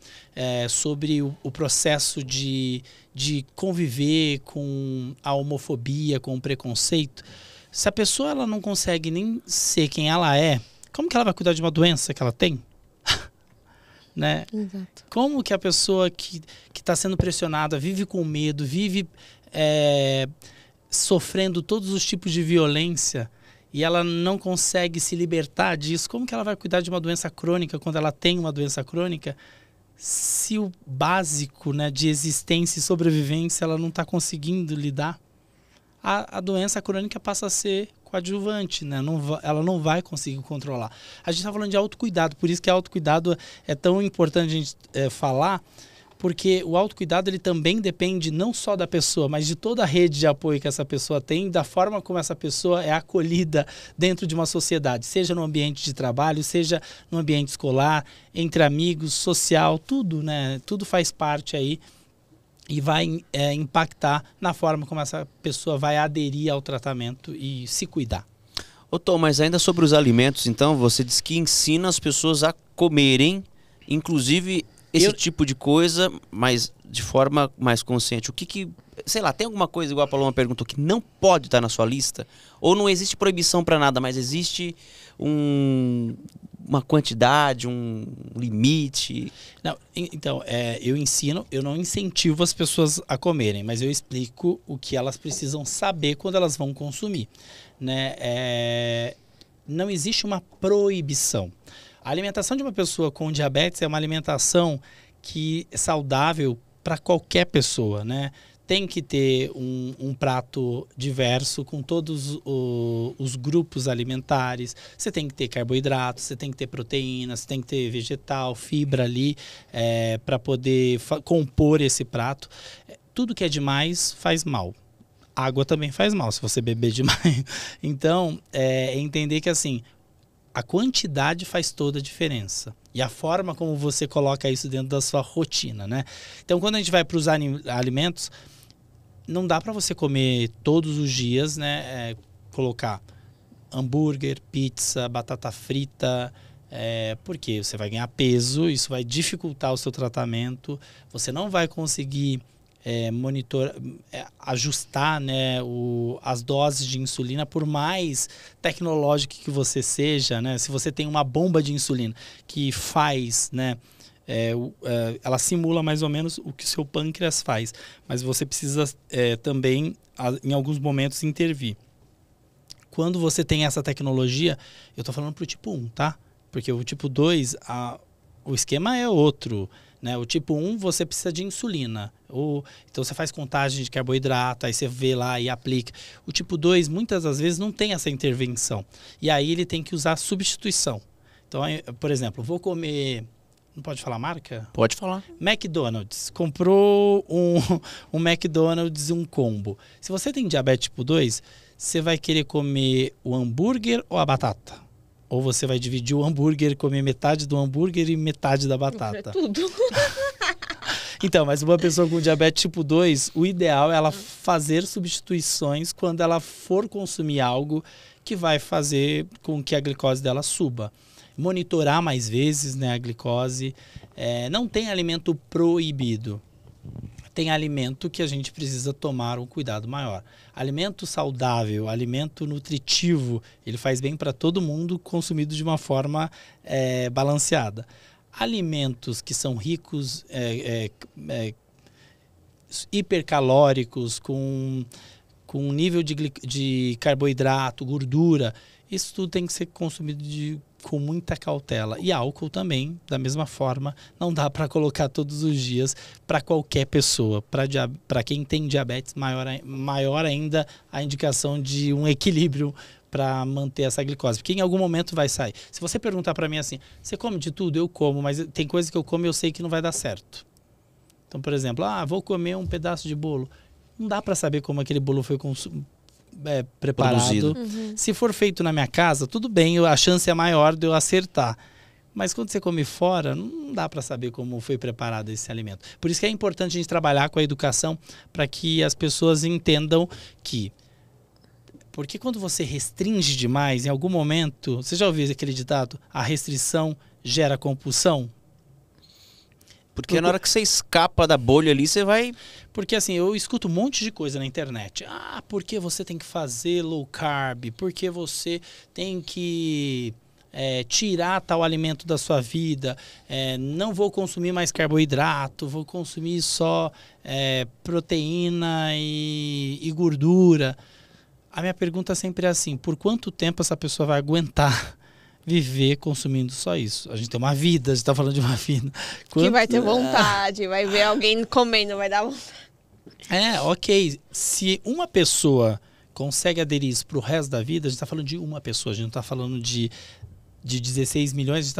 Sobre o processo de conviver com a homofobia, com o preconceito. Se a pessoa ela não consegue nem ser quem ela é, como que ela vai cuidar de uma doença que ela tem? Né? Exato. Como que a pessoa que está sendo pressionada, vive com medo, vive sofrendo todos os tipos de violência e ela não consegue se libertar disso, como que ela vai cuidar de uma doença crônica quando ela tem uma doença crônica, se o básico, né, de existência e sobrevivência ela não está conseguindo lidar? A doença crônica passa a ser coadjuvante, né? Ela não vai conseguir controlar. A gente está falando de autocuidado, por isso que autocuidado é tão importante a gente falar, porque o autocuidado ele também depende não só da pessoa, mas de toda a rede de apoio que essa pessoa tem, da forma como essa pessoa é acolhida dentro de uma sociedade, seja no ambiente de trabalho, seja no ambiente escolar, entre amigos, social, tudo, né? Tudo faz parte aí e vai impactar na forma como essa pessoa vai aderir ao tratamento e se cuidar. Ô Tom, mas ainda sobre os alimentos, então, você diz que ensina as pessoas a comerem, inclusive esse tipo de coisa, mas de forma mais consciente. O que sei lá, tem alguma coisa, igual a Paloma perguntou, que não pode estar na sua lista? Ou não existe proibição para nada, mas existe uma quantidade, um limite? Não, então, eu não incentivo as pessoas a comerem, mas eu explico o que elas precisam saber quando elas vão consumir, né? Não existe uma proibição. A alimentação de uma pessoa com diabetes é uma alimentação que é saudável para qualquer pessoa, né? Tem que ter um prato diverso com todos os grupos alimentares. Você tem que ter carboidrato, você tem que ter proteína, você tem que ter vegetal, fibra ali para poder compor esse prato. Tudo que é demais faz mal. Água também faz mal se você beber demais. Então, entender que assim, a quantidade faz toda a diferença. E a forma como você coloca isso dentro da sua rotina, né? Então, quando a gente vai para os alimentos, não dá para você comer todos os dias, né? Colocar hambúrguer, pizza, batata frita, porque você vai ganhar peso, isso vai dificultar o seu tratamento, você não vai conseguir ajustar, né, as doses de insulina, por mais tecnológico que você seja, né? Se você tem uma bomba de insulina que faz, né, ela simula mais ou menos o que o seu pâncreas faz, mas você precisa também, em alguns momentos, intervir. Quando você tem essa tecnologia, eu estou falando para o tipo 1, tá? Porque o tipo 2, o esquema é outro, né? O tipo 1 você precisa de insulina, então você faz contagem de carboidrato, aí você vê lá e aplica. O tipo 2 muitas das vezes não tem essa intervenção, e aí ele tem que usar substituição. Então, por exemplo, vou comer... Não pode falar marca? Pode falar. McDonald's. Comprou um McDonald's, um combo. Se você tem diabetes tipo 2, você vai querer comer o hambúrguer ou a batata? Ou você vai dividir o hambúrguer, comer metade do hambúrguer e metade da batata? Tudo. Então, mas uma pessoa com diabetes tipo 2, o ideal é ela fazer substituições quando ela for consumir algo que vai fazer com que a glicose dela suba. Monitorar mais vezes, né, a glicose. Não tem alimento proibido. Tem alimento que a gente precisa tomar um cuidado maior. Alimento saudável, alimento nutritivo, ele faz bem para todo mundo, consumido de uma forma balanceada. Alimentos que são ricos, hipercalóricos, com nível de carboidrato, gordura, isso tudo tem que ser consumido com muita cautela. E álcool também, da mesma forma, não dá para colocar todos os dias para qualquer pessoa. Para quem tem diabetes, maior ainda a indicação de um equilíbrio para manter essa glicose, porque em algum momento vai sair. Se você perguntar para mim assim, você come de tudo? Eu como, mas tem coisa que eu como e eu sei que não vai dar certo. Então, por exemplo, vou comer um pedaço de bolo. Não dá para saber como aquele bolo foi preparado. Produzido. Se for feito na minha casa, tudo bem, a chance é maior de eu acertar. Mas quando você come fora, não dá para saber como foi preparado esse alimento. Por isso que é importante a gente trabalhar com a educação para que as pessoas entendam que... Porque quando você restringe demais, em algum momento... Você já ouviu aquele ditado? A restrição gera compulsão? Porque na hora que você escapa da bolha ali, você vai... Porque assim, eu escuto um monte de coisa na internet. Porque você tem que fazer low carb? Porque você tem que tirar tal alimento da sua vida? Não vou consumir mais carboidrato, vou consumir só proteína e gordura. A minha pergunta sempre é assim, por quanto tempo essa pessoa vai aguentar viver consumindo só isso? A gente tem uma vida, a gente está falando de uma vida. Que vai ter vontade, vai ver alguém comendo, vai dar vontade. Ok. Se uma pessoa consegue aderir isso para o resto da vida, a gente está falando de uma pessoa, a gente não está falando de 16 milhões,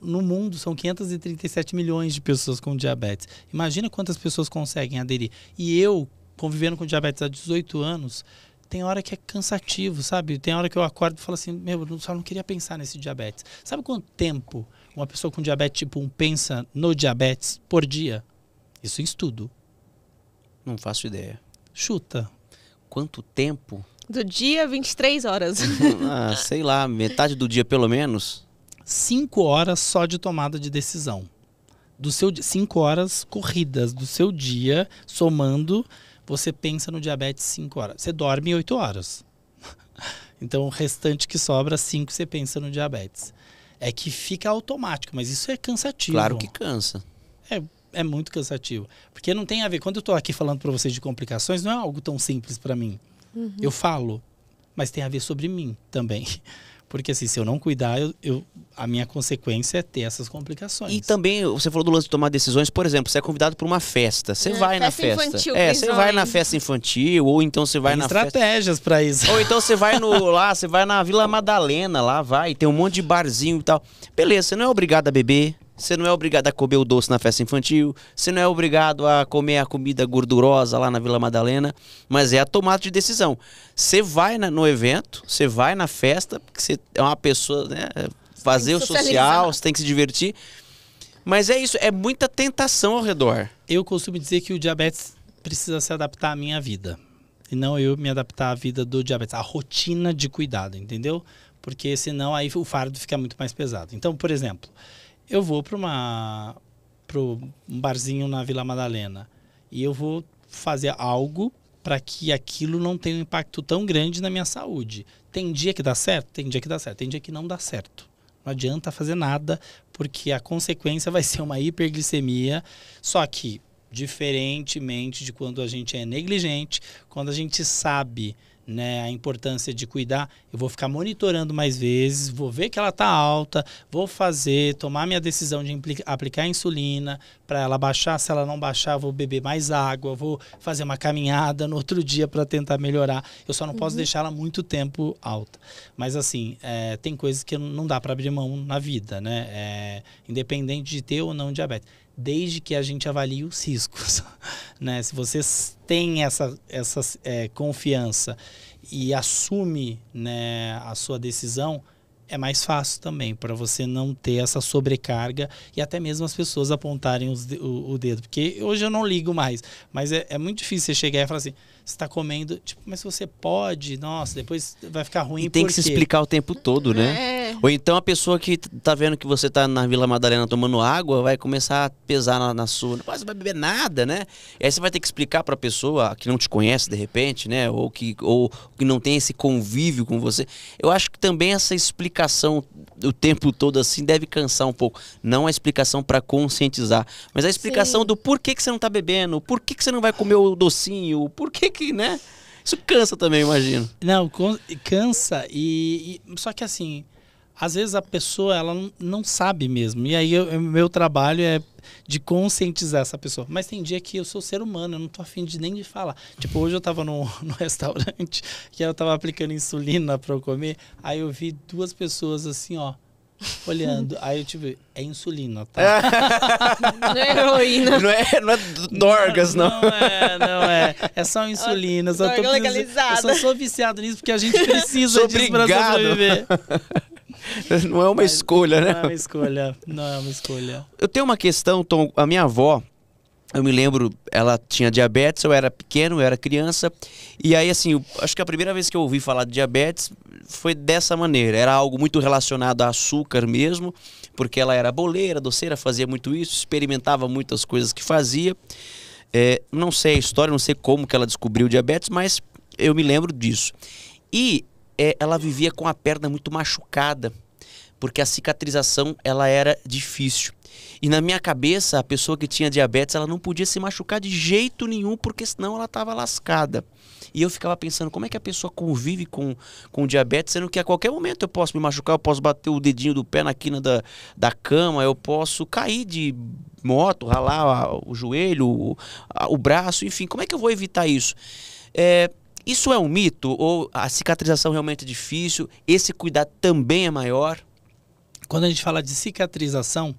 no mundo são 537 milhões de pessoas com diabetes. Imagina quantas pessoas conseguem aderir. E eu, convivendo com diabetes há 18 anos... Tem hora que é cansativo, sabe? Tem hora que eu acordo e falo assim, eu só não queria pensar nesse diabetes. Sabe quanto tempo uma pessoa com diabetes tipo 1 pensa no diabetes por dia? Isso em estudo. Não faço ideia. Chuta. Quanto tempo? Do dia, 23 horas. Sei lá, metade do dia pelo menos. 5 horas só de tomada de decisão. 5 horas corridas do seu dia, somando... Você pensa no diabetes 5 horas. Você dorme 8 horas. Então, o restante que sobra, 5 você pensa no diabetes. É que fica automático, mas isso é cansativo. Claro que cansa. É muito cansativo. Porque não tem a ver... Quando eu estou aqui falando para vocês de complicações, não é algo tão simples para mim. Uhum. Eu falo, mas tem a ver sobre mim também. Porque assim, se eu não cuidar, a minha consequência é ter essas complicações. E também, você falou do lance de tomar decisões, por exemplo, você é convidado para uma festa, você vai na festa. Infantil, você vai na festa infantil, ou então você vai tem na estratégias para isso. Ou então você vai você vai na Vila Madalena, tem um monte de barzinho e tal. Beleza, você não é obrigado a beber, você não é obrigado a comer o doce na festa infantil, você não é obrigado a comer a comida gordurosa lá na Vila Madalena, mas é a tomada de decisão. Você vai no evento, você vai na festa, porque você é uma pessoa, né, fazer o social, você tem que se divertir. Mas é isso, é muita tentação ao redor. Eu costumo dizer que o diabetes precisa se adaptar à minha vida. E não eu me adaptar à vida do diabetes, a rotina de cuidado, entendeu? Porque senão aí o fardo fica muito mais pesado. Então, por exemplo... Eu vou para um barzinho na Vila Madalena e eu vou fazer algo para que aquilo não tenha um impacto tão grande na minha saúde. Tem dia que dá certo? Tem dia que dá certo. Tem dia que não dá certo. Não adianta fazer nada, porque a consequência vai ser uma hiperglicemia. Só que, diferentemente de quando a gente é negligente, quando a gente sabe... a importância de cuidar, eu vou ficar monitorando mais vezes, vou ver que ela está alta, vou tomar minha decisão de aplicar insulina para ela baixar. Se ela não baixar, vou beber mais água, vou fazer uma caminhada no outro dia para tentar melhorar. Eu só não posso deixar ela muito tempo alta. Mas assim, tem coisas que não dá para abrir mão na vida, né? Independente de ter ou não diabetes. Desde que a gente avalie os riscos, né? Se vocês têm essa confiança e assume, né, a sua decisão, é mais fácil também para você não ter essa sobrecarga e até mesmo as pessoas apontarem o dedo. Porque hoje eu não ligo mais, mas é muito difícil você chegar e falar assim, você está comendo, mas se você pode, nossa, depois vai ficar ruim. E tem que se explicar o tempo todo, né? Ou então a pessoa que tá vendo que você tá na Vila Madalena tomando água vai começar a pesar na sua. Não vai beber nada, né? E aí você vai ter que explicar para a pessoa que não te conhece de repente, né? Ou que não tem esse convívio com você. Eu acho que também essa explicação o tempo todo assim deve cansar um pouco. Não a explicação para conscientizar, mas a explicação do porquê que você não tá bebendo, por que você não vai comer o docinho, por que, né? Isso cansa também, imagino. Não, cansa só que assim, às vezes a pessoa ela não sabe mesmo. E aí meu trabalho é de conscientizar essa pessoa. Mas tem dia que eu sou ser humano, eu não tô afim nem de falar. Tipo, hoje eu tava no restaurante que eu tava aplicando insulina para eu comer, aí eu vi 2 pessoas assim, ó, olhando. Aí eu tive, é insulina, tá? Não é heroína. Não é dorgas, não. Não é. É só insulina. Eu só sou viciado nisso porque a gente precisa disso pra sobreviver. Não é uma escolha, né? Não é uma escolha, não é uma escolha. Eu tenho uma questão, Tom, a minha avó, eu me lembro, ela tinha diabetes, eu era pequeno, eu era criança, e aí assim, acho que a primeira vez que eu ouvi falar de diabetes foi dessa maneira, era algo muito relacionado a açúcar mesmo, porque ela era boleira, doceira, fazia muito isso, experimentava muitas coisas que fazia, não sei a história, não sei como que ela descobriu diabetes, mas eu me lembro disso. E ela vivia com a perna muito machucada, porque a cicatrização ela era difícil. E na minha cabeça, a pessoa que tinha diabetes, ela não podia se machucar de jeito nenhum, porque senão ela estava lascada. E eu ficava pensando, como é que a pessoa convive com diabetes, sendo que a qualquer momento eu posso me machucar, eu posso bater o dedinho do pé na quina da cama, eu posso cair de moto, ralar o joelho, o braço, enfim, como é que eu vou evitar isso? Isso é um mito? Ou a cicatrização realmente é difícil? Esse cuidado também é maior? Quando a gente fala de cicatrização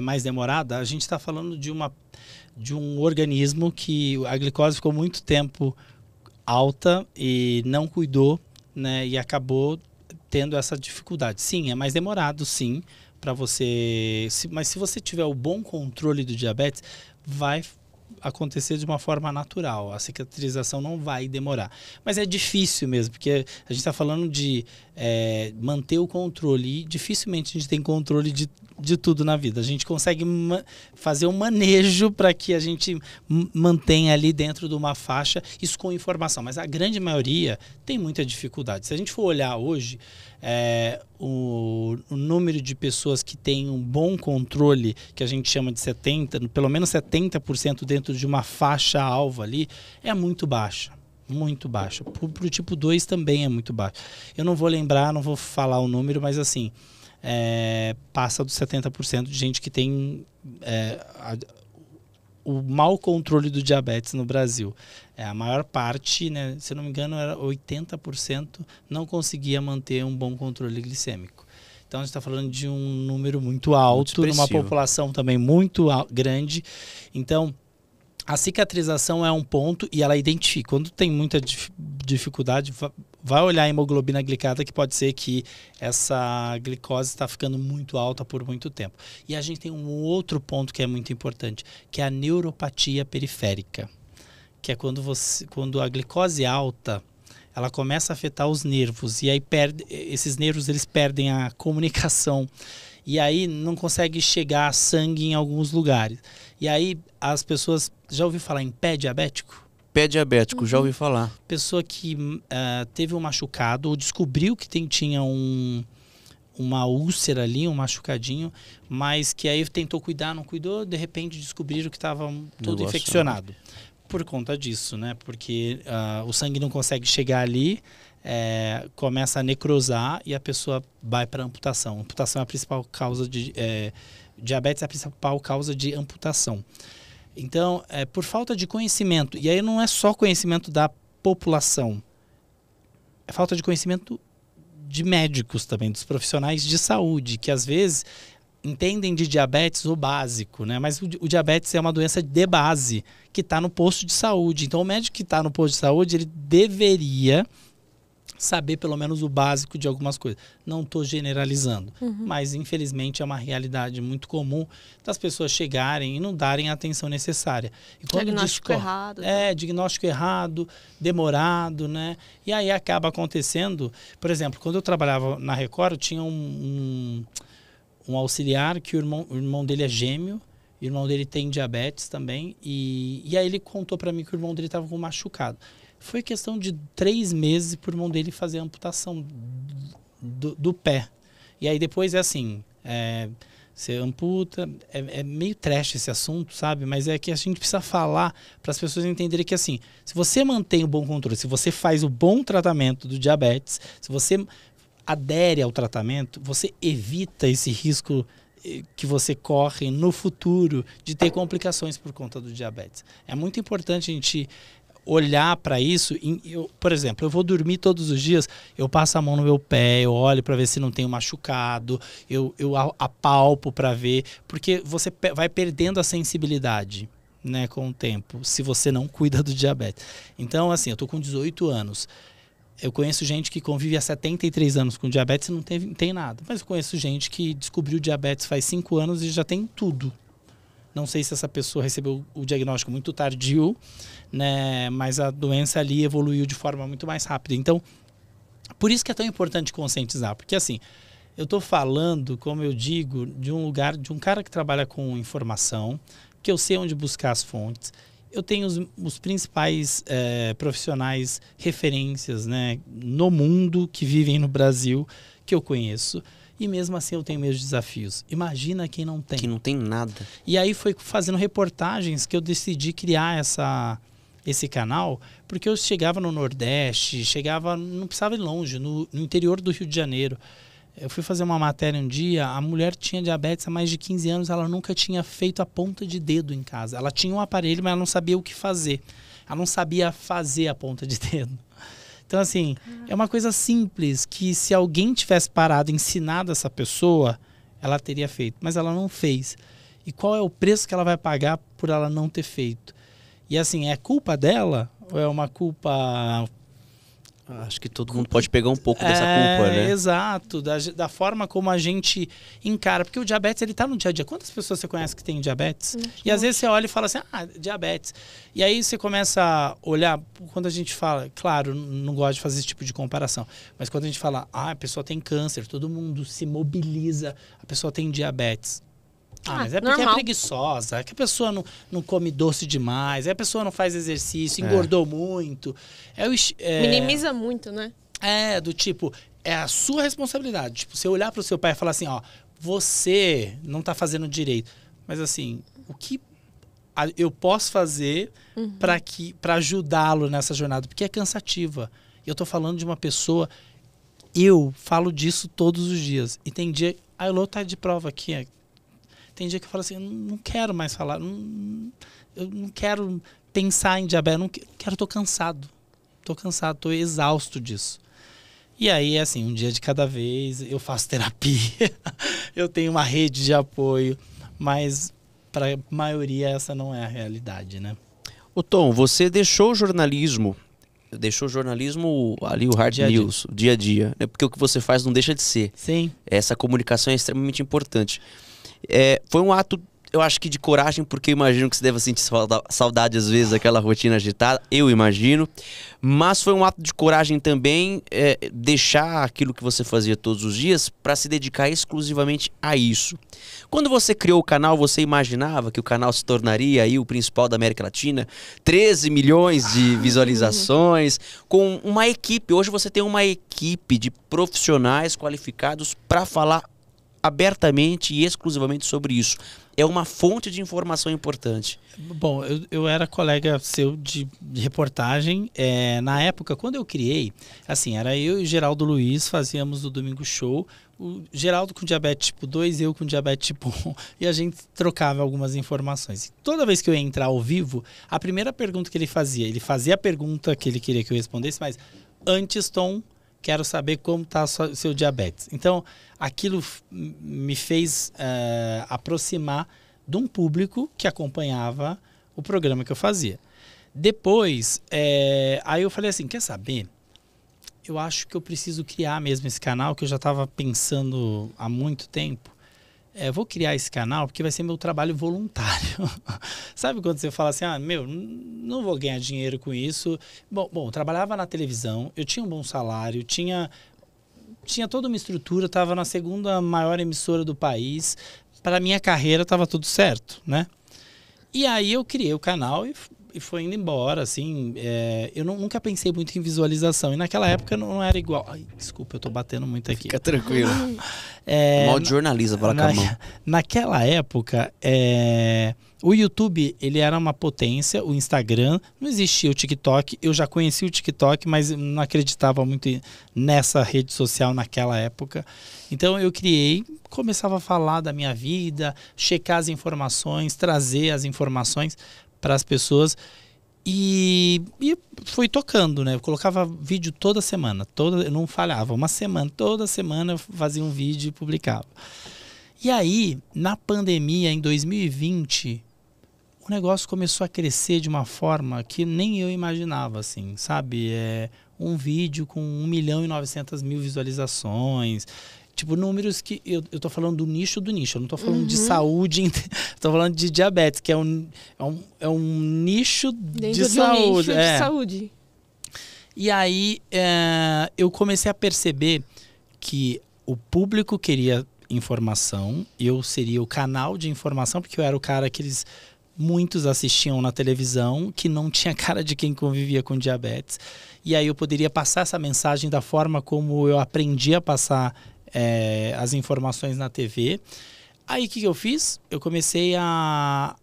mais demorada, a gente está falando de um organismo que a glicose ficou muito tempo alta e não cuidou, né, e acabou tendo essa dificuldade. Sim, é mais demorado, sim, para você... Mas se você tiver o bom controle do diabetes, vai acontecer de uma forma natural. A cicatrização não vai demorar. Mas é difícil mesmo, porque a gente está falando de manter o controle e dificilmente a gente tem controle de tudo na vida. A gente consegue fazer um manejo para que a gente mantenha ali dentro de uma faixa, isso com informação. Mas a grande maioria tem muita dificuldade. Se a gente for olhar hoje, o número de pessoas que têm um bom controle, que a gente chama de 70%, pelo menos 70% dentro de uma faixa alva ali, é muito baixa. Muito baixa. Para o tipo 2 também é muito baixo. Eu não vou lembrar, não vou falar o número, mas assim, passa dos 70% de gente que tem o mau controle do diabetes no Brasil. A maior parte, né, se eu não me engano, era 80% não conseguia manter um bom controle glicêmico. Então a gente está falando de um número muito alto, numa população também muito grande. Então, a cicatrização é um ponto e ela identifica. Quando tem muita dificuldade, vai olhar a hemoglobina glicada, que pode ser que essa glicose está ficando muito alta por muito tempo. E a gente tem um outro ponto que é muito importante, que é a neuropatia periférica, que é quando a glicose alta, ela começa a afetar os nervos, e aí esses nervos eles perdem a comunicação, e aí não consegue chegar sangue em alguns lugares. E aí as pessoas... Já ouviu falar em pé diabético? Pé diabético, já ouvi falar. Pessoa que teve um machucado ou descobriu que tinha uma úlcera ali, um machucadinho, mas que aí tentou cuidar, não cuidou, de repente descobriram que estava todo infeccionado. Por conta disso, né? Porque o sangue não consegue chegar ali, começa a necrosar e a pessoa vai para amputação. Amputação é a principal causa de... diabetes é a principal causa de amputação. Então, por falta de conhecimento, e aí não é só conhecimento da população, é falta de conhecimento de médicos também, dos profissionais de saúde, que às vezes entendem de diabetes o básico, né? Mas o diabetes é uma doença de base, que está no posto de saúde. Então, o médico que está no posto de saúde, ele deveria saber pelo menos o básico de algumas coisas. Não estou generalizando, mas infelizmente é uma realidade muito comum das pessoas chegarem e não darem a atenção necessária. E quando diagnóstico errado. Diagnóstico errado, demorado, né? E aí acaba acontecendo, por exemplo, quando eu trabalhava na Record, eu tinha um auxiliar que o irmão dele é gêmeo, o irmão dele tem diabetes também, e aí ele contou para mim que o irmão dele estava com machucado. Foi questão de 3 meses para o irmão dele fazer a amputação do pé. E aí depois assim, você amputa, é meio trash esse assunto, sabe? Mas é que a gente precisa falar para as pessoas entenderem que assim, se você mantém o bom controle, se você faz o bom tratamento do diabetes, se você adere ao tratamento, você evita esse risco que você corre no futuro de ter complicações por conta do diabetes. É muito importante a gente olhar para isso. Por exemplo, eu vou dormir todos os dias, eu passo a mão no meu pé, eu olho para ver se não tem um machucado, eu apalpo para ver, porque você vai perdendo a sensibilidade, né, com o tempo, se você não cuida do diabetes. Então, assim, eu tô com 18 anos. Eu conheço gente que convive há 73 anos com diabetes e não tem nada. Mas eu conheço gente que descobriu diabetes faz 5 anos e já tem tudo. Não sei se essa pessoa recebeu o diagnóstico muito tardio, né? Mas a doença ali evoluiu de forma muito mais rápida. Então, por isso que é tão importante conscientizar. Porque assim, eu estou falando, como eu digo, de um lugar, de um cara que trabalha com informação, que eu sei onde buscar as fontes. Eu tenho os principais profissionais, referências, né, no mundo, que vivem no Brasil, que eu conheço. E mesmo assim eu tenho meus desafios. Imagina quem não tem. Que não tem nada. E aí foi fazendo reportagens que eu decidi criar esse canal, porque eu chegava no Nordeste, não precisava ir longe, no interior do Rio de Janeiro. Eu fui fazer uma matéria um dia, a mulher tinha diabetes há mais de 15 anos, ela nunca tinha feito a ponta de dedo em casa. Ela tinha um aparelho, mas ela não sabia o que fazer. Ela não sabia fazer a ponta de dedo. Então, assim, é uma coisa simples que se alguém tivesse parado e ensinado essa pessoa, ela teria feito. Mas ela não fez. E qual é o preço que ela vai pagar por ela não ter feito? E assim, é culpa dela ou é uma culpa... Acho que todo mundo pode pegar um pouco dessa culpa, né? Exato, da forma como a gente encara. Porque o diabetes, ele tá no dia a dia. Quantas pessoas você conhece que tem diabetes? E às vezes você olha e fala assim, diabetes. E aí você começa a olhar, quando a gente fala, claro, não gosto de fazer esse tipo de comparação, mas quando a gente fala, a pessoa tem câncer, todo mundo se mobiliza, a pessoa tem diabetes. Mas é porque normal. é preguiçosa, é que a pessoa não come doce demais, a pessoa não faz exercício, engordou muito. Minimiza muito, né? Do tipo, é a sua responsabilidade. Tipo, você olhar para o seu pai e falar assim, você não está fazendo direito. Mas assim, o que eu posso fazer para ajudá-lo nessa jornada? Porque é cansativa. Eu estou falando de uma pessoa, eu falo disso todos os dias. E tem dia, a Elô tá de prova aqui, tem dia que eu falo assim, eu não quero mais falar, eu não quero pensar em diabetes, tô cansado. Tô exausto disso. E aí, assim, um dia de cada vez, eu faço terapia, eu tenho uma rede de apoio, mas para a maioria essa não é a realidade, né? Ô Tom, você deixou o jornalismo ali, o hard news, o dia a dia, né? Porque o que você faz não deixa de ser. Sim. Essa comunicação é extremamente importante. Foi um ato, eu acho que de coragem, porque eu imagino que você deva sentir saudade às vezes daquela rotina agitada, eu imagino. Mas foi um ato de coragem também deixar aquilo que você fazia todos os dias para se dedicar exclusivamente a isso. Quando você criou o canal, você imaginava que o canal se tornaria aí o principal da América Latina? 13 milhões de visualizações, com uma equipe. Hoje você tem uma equipe de profissionais qualificados para falar abertamente e exclusivamente sobre isso. É uma fonte de informação importante. Bom, eu era colega seu de reportagem. Na época, quando eu criei, assim, era eu e o Geraldo Luiz, fazíamos o Domingo Show. O Geraldo com diabetes tipo 2, eu com diabetes tipo 1. E a gente trocava algumas informações. E toda vez que eu ia entrar ao vivo, a primeira pergunta que ele fazia a pergunta que ele queria que eu respondesse, mas antes, Tom, quero saber como está o seu diabetes. Então, aquilo me fez aproximar de um público que acompanhava o programa que eu fazia. Depois, aí eu falei assim, quer saber? Eu acho que eu preciso criar mesmo esse canal, que eu já estava pensando há muito tempo. Vou criar esse canal porque vai ser meu trabalho voluntário. Sabe quando você fala assim, não vou ganhar dinheiro com isso. Bom, eu trabalhava na televisão, eu tinha um bom salário, tinha toda uma estrutura, estava na segunda maior emissora do país. Para minha carreira estava tudo certo, né? E aí eu criei o canal e foi indo embora, assim. Eu nunca pensei muito em visualização. E naquela época não era igual. Ai, desculpa, eu tô batendo muito aqui. Fica tranquilo. Mal de jornalista, fala com a mão. Naquela época, o YouTube, ele era uma potência, o Instagram, não existia o TikTok. Eu já conhecia o TikTok, mas não acreditava muito nessa rede social naquela época. Então eu criei, começava a falar da minha vida, checar as informações, trazer as informações para as pessoas e foi tocando, né? Eu colocava vídeo toda semana, eu não falhava, toda semana eu fazia um vídeo e publicava. E aí, na pandemia, em 2020, o negócio começou a crescer de uma forma que nem eu imaginava, assim, sabe? um vídeo com 1.900.000 visualizações. Tipo, números que... Eu tô falando do nicho, eu não tô falando de saúde, tô falando de diabetes, que é um nicho de saúde. Nicho de saúde. E aí, eu comecei a perceber que o público queria informação, eu seria o canal de informação, porque eu era o cara que muitos assistiam na televisão, que não tinha cara de quem convivia com diabetes. E aí eu poderia passar essa mensagem da forma como eu aprendi a passar as informações na TV. Aí o que eu fiz? Eu comecei a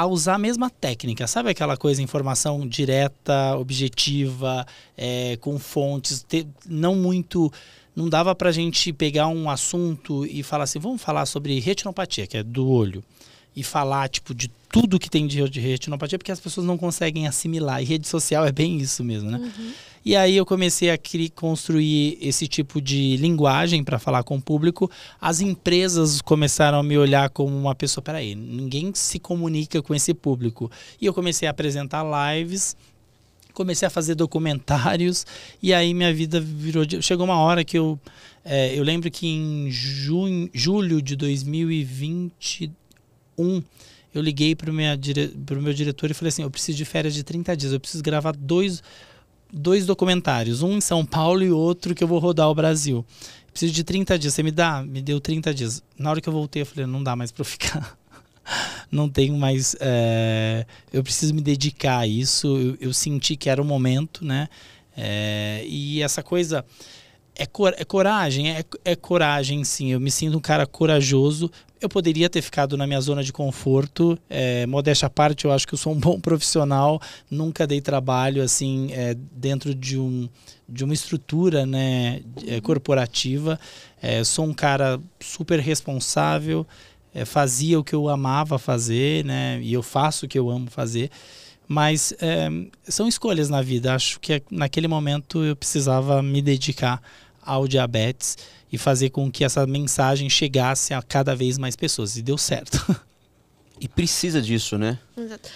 usar a mesma técnica. Sabe aquela coisa, informação direta, objetiva, com fontes, não dava pra gente pegar um assunto e falar assim, vamos falar sobre retinopatia, que é do olho, e falar tipo de tudo que tem de retinopatia, porque as pessoas não conseguem assimilar. E rede social é bem isso mesmo, né? E aí eu comecei a construir esse tipo de linguagem para falar com o público. As empresas começaram a me olhar como uma pessoa, peraí, ninguém se comunica com esse público. E eu comecei a apresentar lives, comecei a fazer documentários, e aí minha vida virou... Chegou uma hora que eu lembro que em julho de 2021, eu liguei para o meu diretor e falei assim, eu preciso de férias de 30 dias, eu preciso gravar dois documentários, um em São Paulo e outro que eu vou rodar o Brasil. Preciso de 30 dias, você me dá? Me deu 30 dias. Na hora que eu voltei, eu falei, não dá mais para eu ficar. Não tenho mais... eu preciso me dedicar a isso. Eu senti que era o momento, né? E essa coisa... É coragem? É coragem, sim. Eu me sinto um cara corajoso. Eu poderia ter ficado na minha zona de conforto. Modéstia à parte, eu acho que eu sou um bom profissional. Nunca dei trabalho assim dentro de uma estrutura, né, corporativa. Sou um cara super responsável. Fazia o que eu amava fazer, né? E eu faço o que eu amo fazer. Mas são escolhas na vida. Acho que naquele momento eu precisava me dedicar ao diabetes e fazer com que essa mensagem chegasse a cada vez mais pessoas. E deu certo. E precisa disso, né? Exato.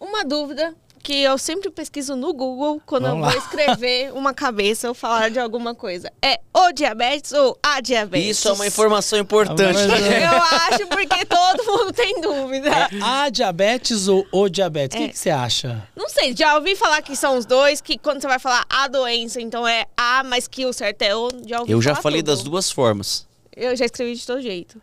Uma dúvida que eu sempre pesquiso no Google quando eu vou escrever uma cabeça ou falar de alguma coisa. É o diabetes ou a diabetes? Isso é uma informação importante. Eu acho, porque todo mundo tem dúvida. A diabetes ou o diabetes? O que você acha? Não sei, já ouvi falar que são os dois, que quando você vai falar a doença, então é a, mas que o certo é o. Eu já falei das duas formas. Eu já escrevi de todo jeito.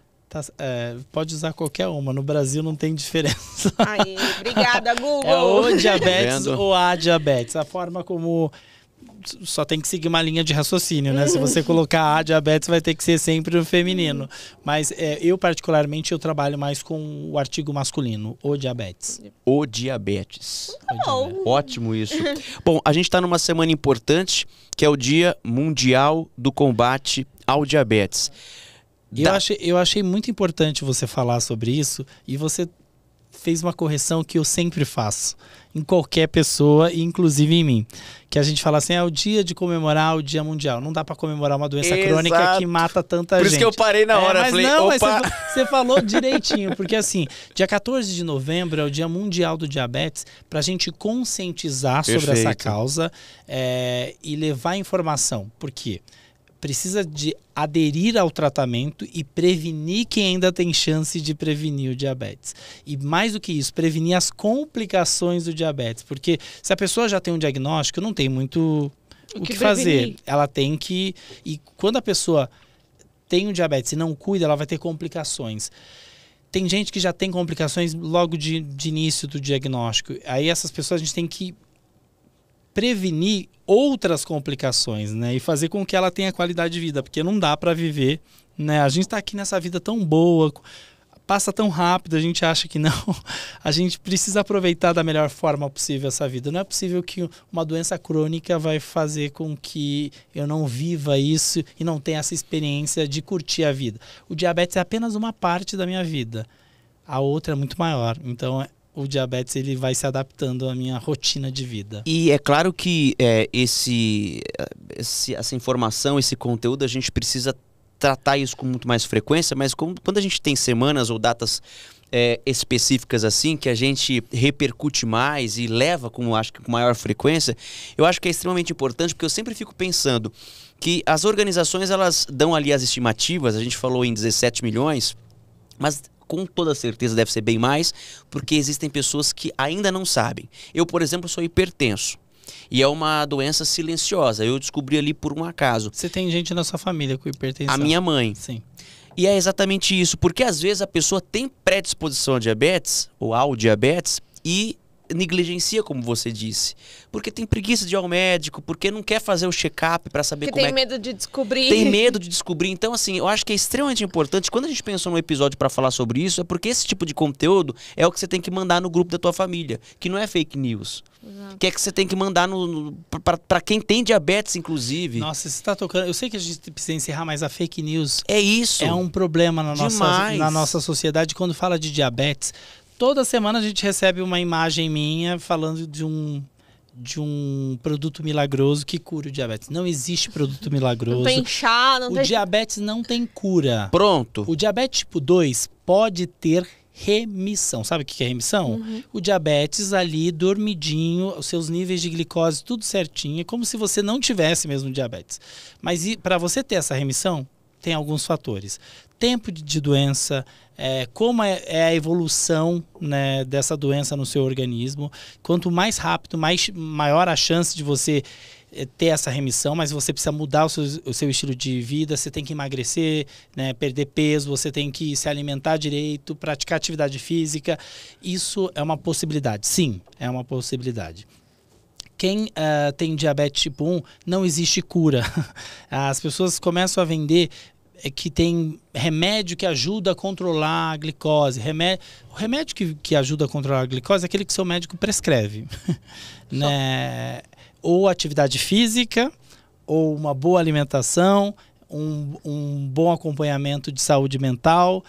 Pode usar qualquer uma. No Brasil não tem diferença. Aí, obrigada, Google. É o diabetes ou a diabetes. A forma como... Só tem que seguir uma linha de raciocínio, né? Se você colocar a diabetes, vai ter que ser sempre o feminino. Mas eu, particularmente, eu trabalho mais com o artigo masculino. O diabetes. O diabetes. Ótimo isso. Bom, a gente está numa semana importante, que é o Dia Mundial do Combate ao Diabetes. Eu achei muito importante você falar sobre isso, e você fez uma correção que eu sempre faço em qualquer pessoa, inclusive em mim, que a gente fala assim, é o dia de comemorar o Dia Mundial. Não dá para comemorar uma doença crônica que mata tanta gente. Por isso que eu parei na hora, falei, opa! Mas você falou direitinho, porque assim, dia 14 de novembro é o Dia Mundial do Diabetes, para a gente conscientizar sobre essa causa e levar informação. Por quê? Precisa de aderir ao tratamento e prevenir quem ainda tem chance de prevenir o diabetes. E mais do que isso, prevenir as complicações do diabetes. Porque se a pessoa já tem um diagnóstico, não tem muito o que fazer. Ela tem que... E quando a pessoa tem um diabetes e não cuida, ela vai ter complicações. Tem gente que já tem complicações logo de início do diagnóstico. Aí essas pessoas a gente tem que prevenir outras complicações, né? E fazer com que ela tenha qualidade de vida, porque não dá para viver, né? A gente está aqui nessa vida tão boa, passa tão rápido, a gente acha que não. A gente precisa aproveitar da melhor forma possível essa vida. Não é possível que uma doença crônica vai fazer com que eu não viva isso e não tenha essa experiência de curtir a vida. O diabetes é apenas uma parte da minha vida. A outra é muito maior. Então, o diabetes ele vai se adaptando à minha rotina de vida. E é claro que essa informação, esse conteúdo, a gente precisa tratar isso com muito mais frequência, mas quando a gente tem semanas ou datas específicas assim, que a gente repercute mais e leva acho que com maior frequência, eu acho que é extremamente importante, porque eu sempre fico pensando que as organizações, elas dão ali as estimativas, a gente falou em 17 milhões, mas com toda certeza deve ser bem mais, porque existem pessoas que ainda não sabem. Eu, por exemplo, sou hipertenso. E é uma doença silenciosa. Eu descobri ali por um acaso. Você tem gente na sua família com hipertensão? A minha mãe. Sim. E é exatamente isso. Porque às vezes a pessoa tem predisposição a diabetes, ou ao diabetes, e negligencia, como você disse. Porque tem preguiça de ir ao médico, porque não quer fazer o check-up para saber como é que... tem medo de descobrir. Tem medo de descobrir. Então, assim, eu acho que é extremamente importante. Quando a gente pensou num episódio para falar sobre isso, é porque esse tipo de conteúdo é o que você tem que mandar no grupo da tua família, que não é fake news. Exato. Que é que você tem que mandar para quem tem diabetes, inclusive. Nossa, você está tocando... Eu sei que a gente precisa encerrar, mas a fake news... É isso. É um problema na nossa sociedade. Quando fala de diabetes... Toda semana a gente recebe uma imagem minha falando de um produto milagroso que cura o diabetes. Não existe produto milagroso. Não tem chá, não tem... O diabetes não tem cura. Pronto. O diabetes tipo 2 pode ter remissão. Sabe o que é remissão? Uhum. O diabetes ali, dormidinho, os seus níveis de glicose tudo certinho. É como se você não tivesse mesmo diabetes. Mas para você ter essa remissão, tem alguns fatores. Tempo de doença, como é a evolução, né, dessa doença no seu organismo. Quanto mais rápido, maior a chance de você ter essa remissão, mas você precisa mudar o seu estilo de vida, você tem que emagrecer, né, perder peso, você tem que se alimentar direito, praticar atividade física. Isso é uma possibilidade, sim, é uma possibilidade. Quem tem diabetes tipo 1, não existe cura. As pessoas começam a vender que tem remédio que ajuda a controlar a glicose. O remédio que ajuda a controlar a glicose é aquele que seu médico prescreve. Né? Ou atividade física, ou uma boa alimentação, um bom acompanhamento de saúde mental,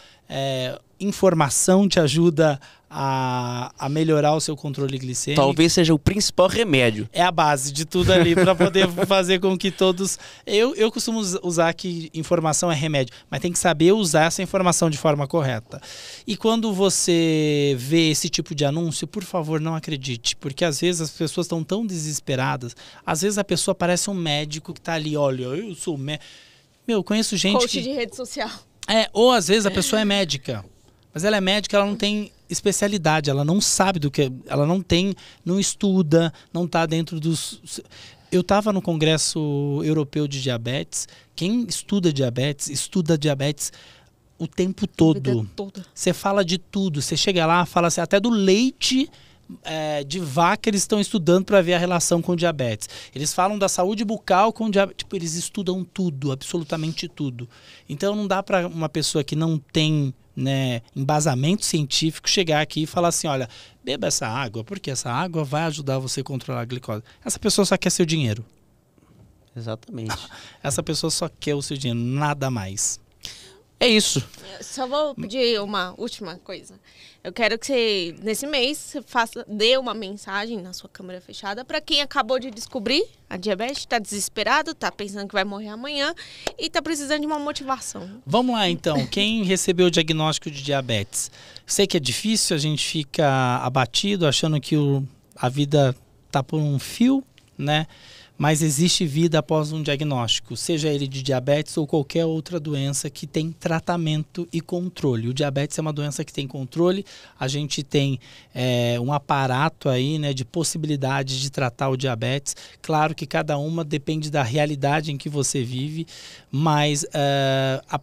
informação te ajuda a melhorar o seu controle glicêmico. Talvez seja o principal remédio. É a base de tudo ali para poder fazer com que todos... Eu costumo usar que informação é remédio, mas tem que saber usar essa informação de forma correta. E quando você vê esse tipo de anúncio, por favor, não acredite, porque às vezes as pessoas estão tão desesperadas, às vezes a pessoa parece um médico que está ali, olha, eu sou médico. Meu, eu conheço gente Coach de rede social. Ou às vezes a pessoa é médica, mas ela é médica, ela não tem especialidade, ela não sabe do que, ela não estuda, não está dentro dos... Eu estava no Congresso Europeu de Diabetes, quem estuda diabetes o tempo todo. Você fala de tudo, você chega lá, fala assim, até do leite de vaca eles estão estudando para ver a relação com diabetes. Eles falam da saúde bucal com diabetes, tipo, eles estudam tudo, absolutamente tudo. Então não dá para uma pessoa que não tem, né, embasamento científico chegar aqui e falar assim, olha, beba essa água, porque essa água vai ajudar você a controlar a glicose. Essa pessoa só quer seu dinheiro. Exatamente. Essa pessoa só quer o seu dinheiro, nada mais. É isso. Eu só vou pedir uma última coisa. Eu quero que você, nesse mês, dê uma mensagem na sua câmera fechada para quem acabou de descobrir a diabetes, está desesperado, está pensando que vai morrer amanhã e está precisando de uma motivação. Vamos lá, então. Quem recebeu o diagnóstico de diabetes? Sei que é difícil, a gente fica abatido, achando que a vida está por um fio, né? Mas existe vida após um diagnóstico, seja ele de diabetes ou qualquer outra doença que tem tratamento e controle. O diabetes é uma doença que tem controle, a gente tem um aparato aí, né, de possibilidades de tratar o diabetes. Claro que cada uma depende da realidade em que você vive, mas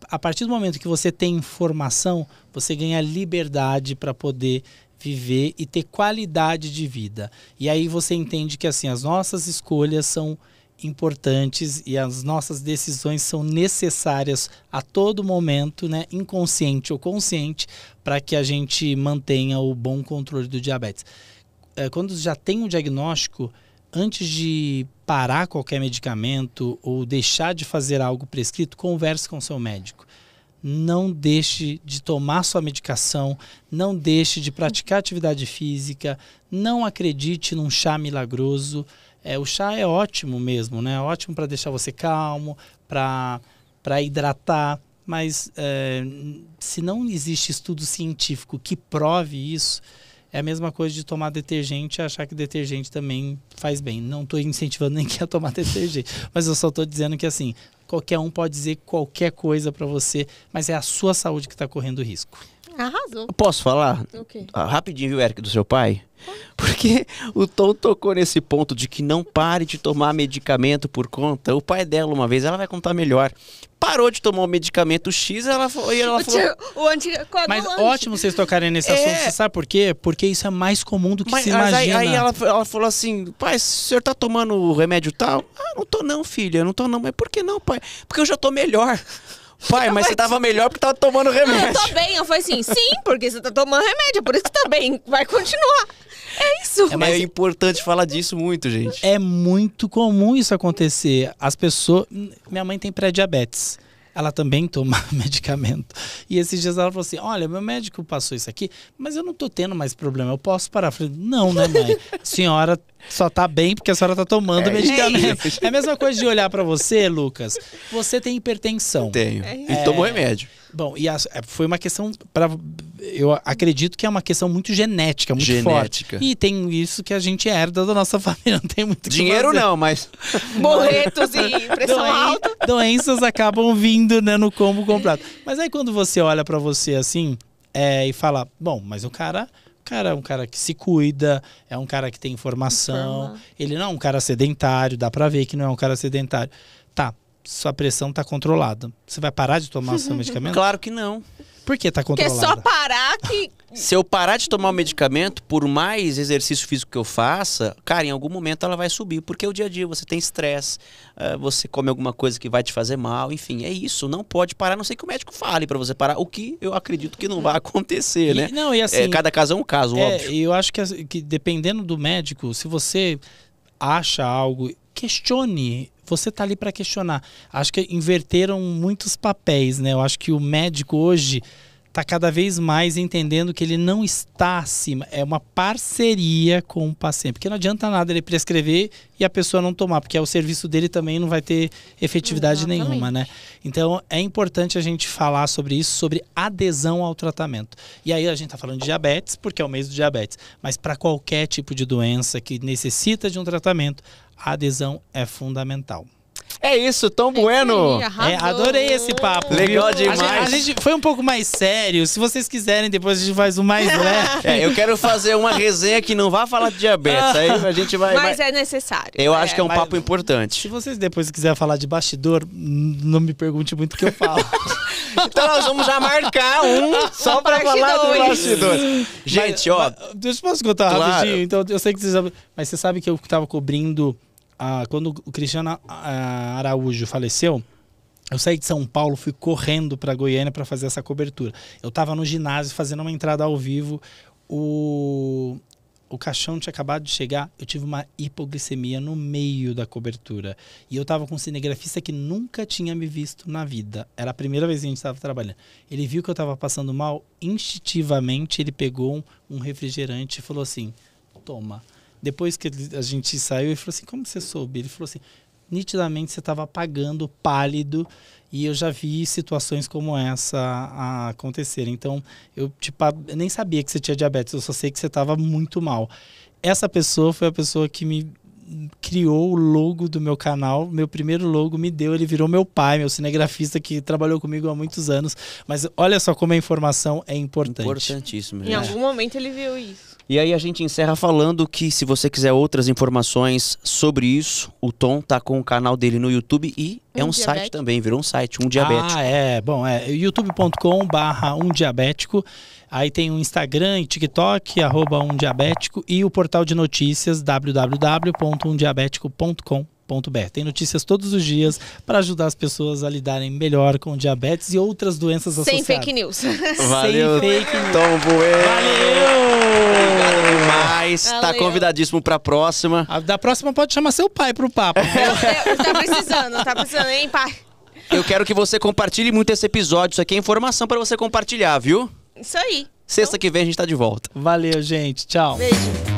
a partir do momento que você tem informação, você ganha liberdade para poder viver e ter qualidade de vida. E aí você entende que assim, as nossas escolhas são importantes e as nossas decisões são necessárias a todo momento, né, inconsciente ou consciente, para que a gente mantenha o bom controle do diabetes. Quando já tem um diagnóstico, antes de parar qualquer medicamento ou deixar de fazer algo prescrito, converse com seu médico. Não deixe de tomar sua medicação, não deixe de praticar atividade física, não acredite num chá milagroso. O chá é ótimo mesmo, né? Ótimo para deixar você calmo, para hidratar, mas se não existe estudo científico que prove isso, é a mesma coisa de tomar detergente e achar que detergente também faz bem. Não estou incentivando ninguém a tomar detergente, mas eu só estou dizendo que assim, qualquer um pode dizer qualquer coisa para você, mas é a sua saúde que está correndo risco. Arrasou. Posso falar? Okay. Rapidinho, viu, Eric, do seu pai? Porque o Tom tocou nesse ponto de que não pare de tomar medicamento por conta. O pai dela, uma vez, ela vai contar melhor, parou de tomar o medicamento X, ela falou... O anticoagulante. Mas ótimo vocês tocarem nesse assunto. Você sabe por quê? Porque isso é mais comum do que se imagina. Aí ela falou assim, pai, o senhor tá tomando o remédio tal? Ah, não tô não, filha, não tô não. Mas por que não, pai? Porque eu já tô melhor. Pai, mas você tava melhor porque tava tomando remédio. Eu tô bem. Eu falei assim, sim, porque você tá tomando remédio, por isso que tá bem. Vai continuar. É isso. É importante falar disso muito, gente. É muito comum isso acontecer. As pessoas... Minha mãe tem pré-diabetes. Ela também toma medicamento. E esses dias ela falou assim, olha, meu médico passou isso aqui, mas eu não tô tendo mais problema, eu posso parar. Eu falei, não, né, mãe? A senhora só tá bem porque a senhora tá tomando medicamento. É a mesma coisa de olhar pra você, Lucas. Você tem hipertensão. Tenho. E tomo remédio. Bom, e foi uma questão, eu acredito que é uma questão muito genética, muito forte. E tem isso que a gente herda da nossa família, não tem muito dinheiro que fazer. Não, mas... Boletos e pressão alta. Doenças acabam vindo, né, no combo comprado. Mas aí quando você olha pra você assim, e fala, bom, mas o cara é um cara que se cuida, é um cara que tem informação, ele não é um cara sedentário, dá pra ver que não é um cara sedentário. Tá. Sua pressão está controlada. Você vai parar de tomar o seu medicamento? Claro que não. Por que está controlada? Porque é só parar que... Se eu parar de tomar o medicamento, por mais exercício físico que eu faça, cara, em algum momento ela vai subir. Porque o dia a dia você tem estresse, você come alguma coisa que vai te fazer mal, enfim, é isso. Não pode parar, a não sei que o médico fale para você parar. O que eu acredito que não vai acontecer, né? Não, e assim, cada caso é um caso, óbvio. Eu acho que dependendo do médico, se você acha algo, questione. Você tá ali para questionar. Acho que inverteram muitos papéis, né? Eu acho que o médico hoje tá cada vez mais entendendo que ele não está acima. É uma parceria com o paciente. Porque não adianta nada ele prescrever e a pessoa não tomar, porque o serviço dele também não vai ter efetividade nenhuma, né? Então é importante a gente falar sobre isso, sobre adesão ao tratamento. E aí a gente tá falando de diabetes, porque é o mês do diabetes. Mas para qualquer tipo de doença que necessita de um tratamento, a adesão é fundamental. É isso, Tom Bueno. Adorei esse papo. Legal demais. A gente foi um pouco mais sério. Se vocês quiserem, depois a gente faz um mais leve. Eu quero fazer uma resenha que não vai falar de diabetes. Aí a gente vai... Mas é necessário. Eu acho que é um papo importante. Se vocês depois quiserem falar de bastidor, não me pergunte muito o que eu falo. Então nós vamos já marcar só pra falar do bastidor. Gente, ó... Deixa eu posso contar rapidinho? Então, eu sei que vocês... Mas você sabe que eu tava cobrindo... quando o Cristiano Araújo faleceu, eu saí de São Paulo, fui correndo para Goiânia para fazer essa cobertura. Eu estava no ginásio fazendo uma entrada ao vivo, o caixão tinha acabado de chegar, eu tive uma hipoglicemia no meio da cobertura. E eu estava com um cinegrafista que nunca tinha me visto na vida. Era a primeira vez que a gente estava trabalhando. Ele viu que eu estava passando mal, instintivamente ele pegou um refrigerante e falou assim, toma. Depois que a gente saiu, ele falou assim, como você soube? Ele falou assim, nitidamente você estava apagando, pálido, e eu já vi situações como essa acontecerem. Então, eu nem sabia que você tinha diabetes, eu só sei que você estava muito mal. Essa pessoa foi a pessoa que me criou o logo do meu canal, meu primeiro logo me deu, ele virou meu pai, meu cinegrafista que trabalhou comigo há muitos anos. Mas olha só como a informação é importante. Importantíssimo. Em algum momento ele viu isso. E aí a gente encerra falando que se você quiser outras informações sobre isso, o Tom tá com o canal dele no YouTube e é um site também, virou um site, Um Diabético. youtube.com/umdiabético. Aí tem o Instagram e TikTok, @umdiabético, e o portal de notícias www.umdiabético.com.br. Tem notícias todos os dias para ajudar as pessoas a lidarem melhor com diabetes e outras doenças associadas. Sem fake news. Valeu, sem fake news. Tom Bueno. Valeu! Obrigado demais. Valeu. Tá convidadíssimo pra próxima. Da próxima pode chamar seu pai pro papo. Tá precisando, hein, pai? Eu quero que você compartilhe muito esse episódio. Isso aqui é informação para você compartilhar, viu? Isso aí. Sexta que vem a gente tá de volta. Valeu, gente. Tchau. Beijo.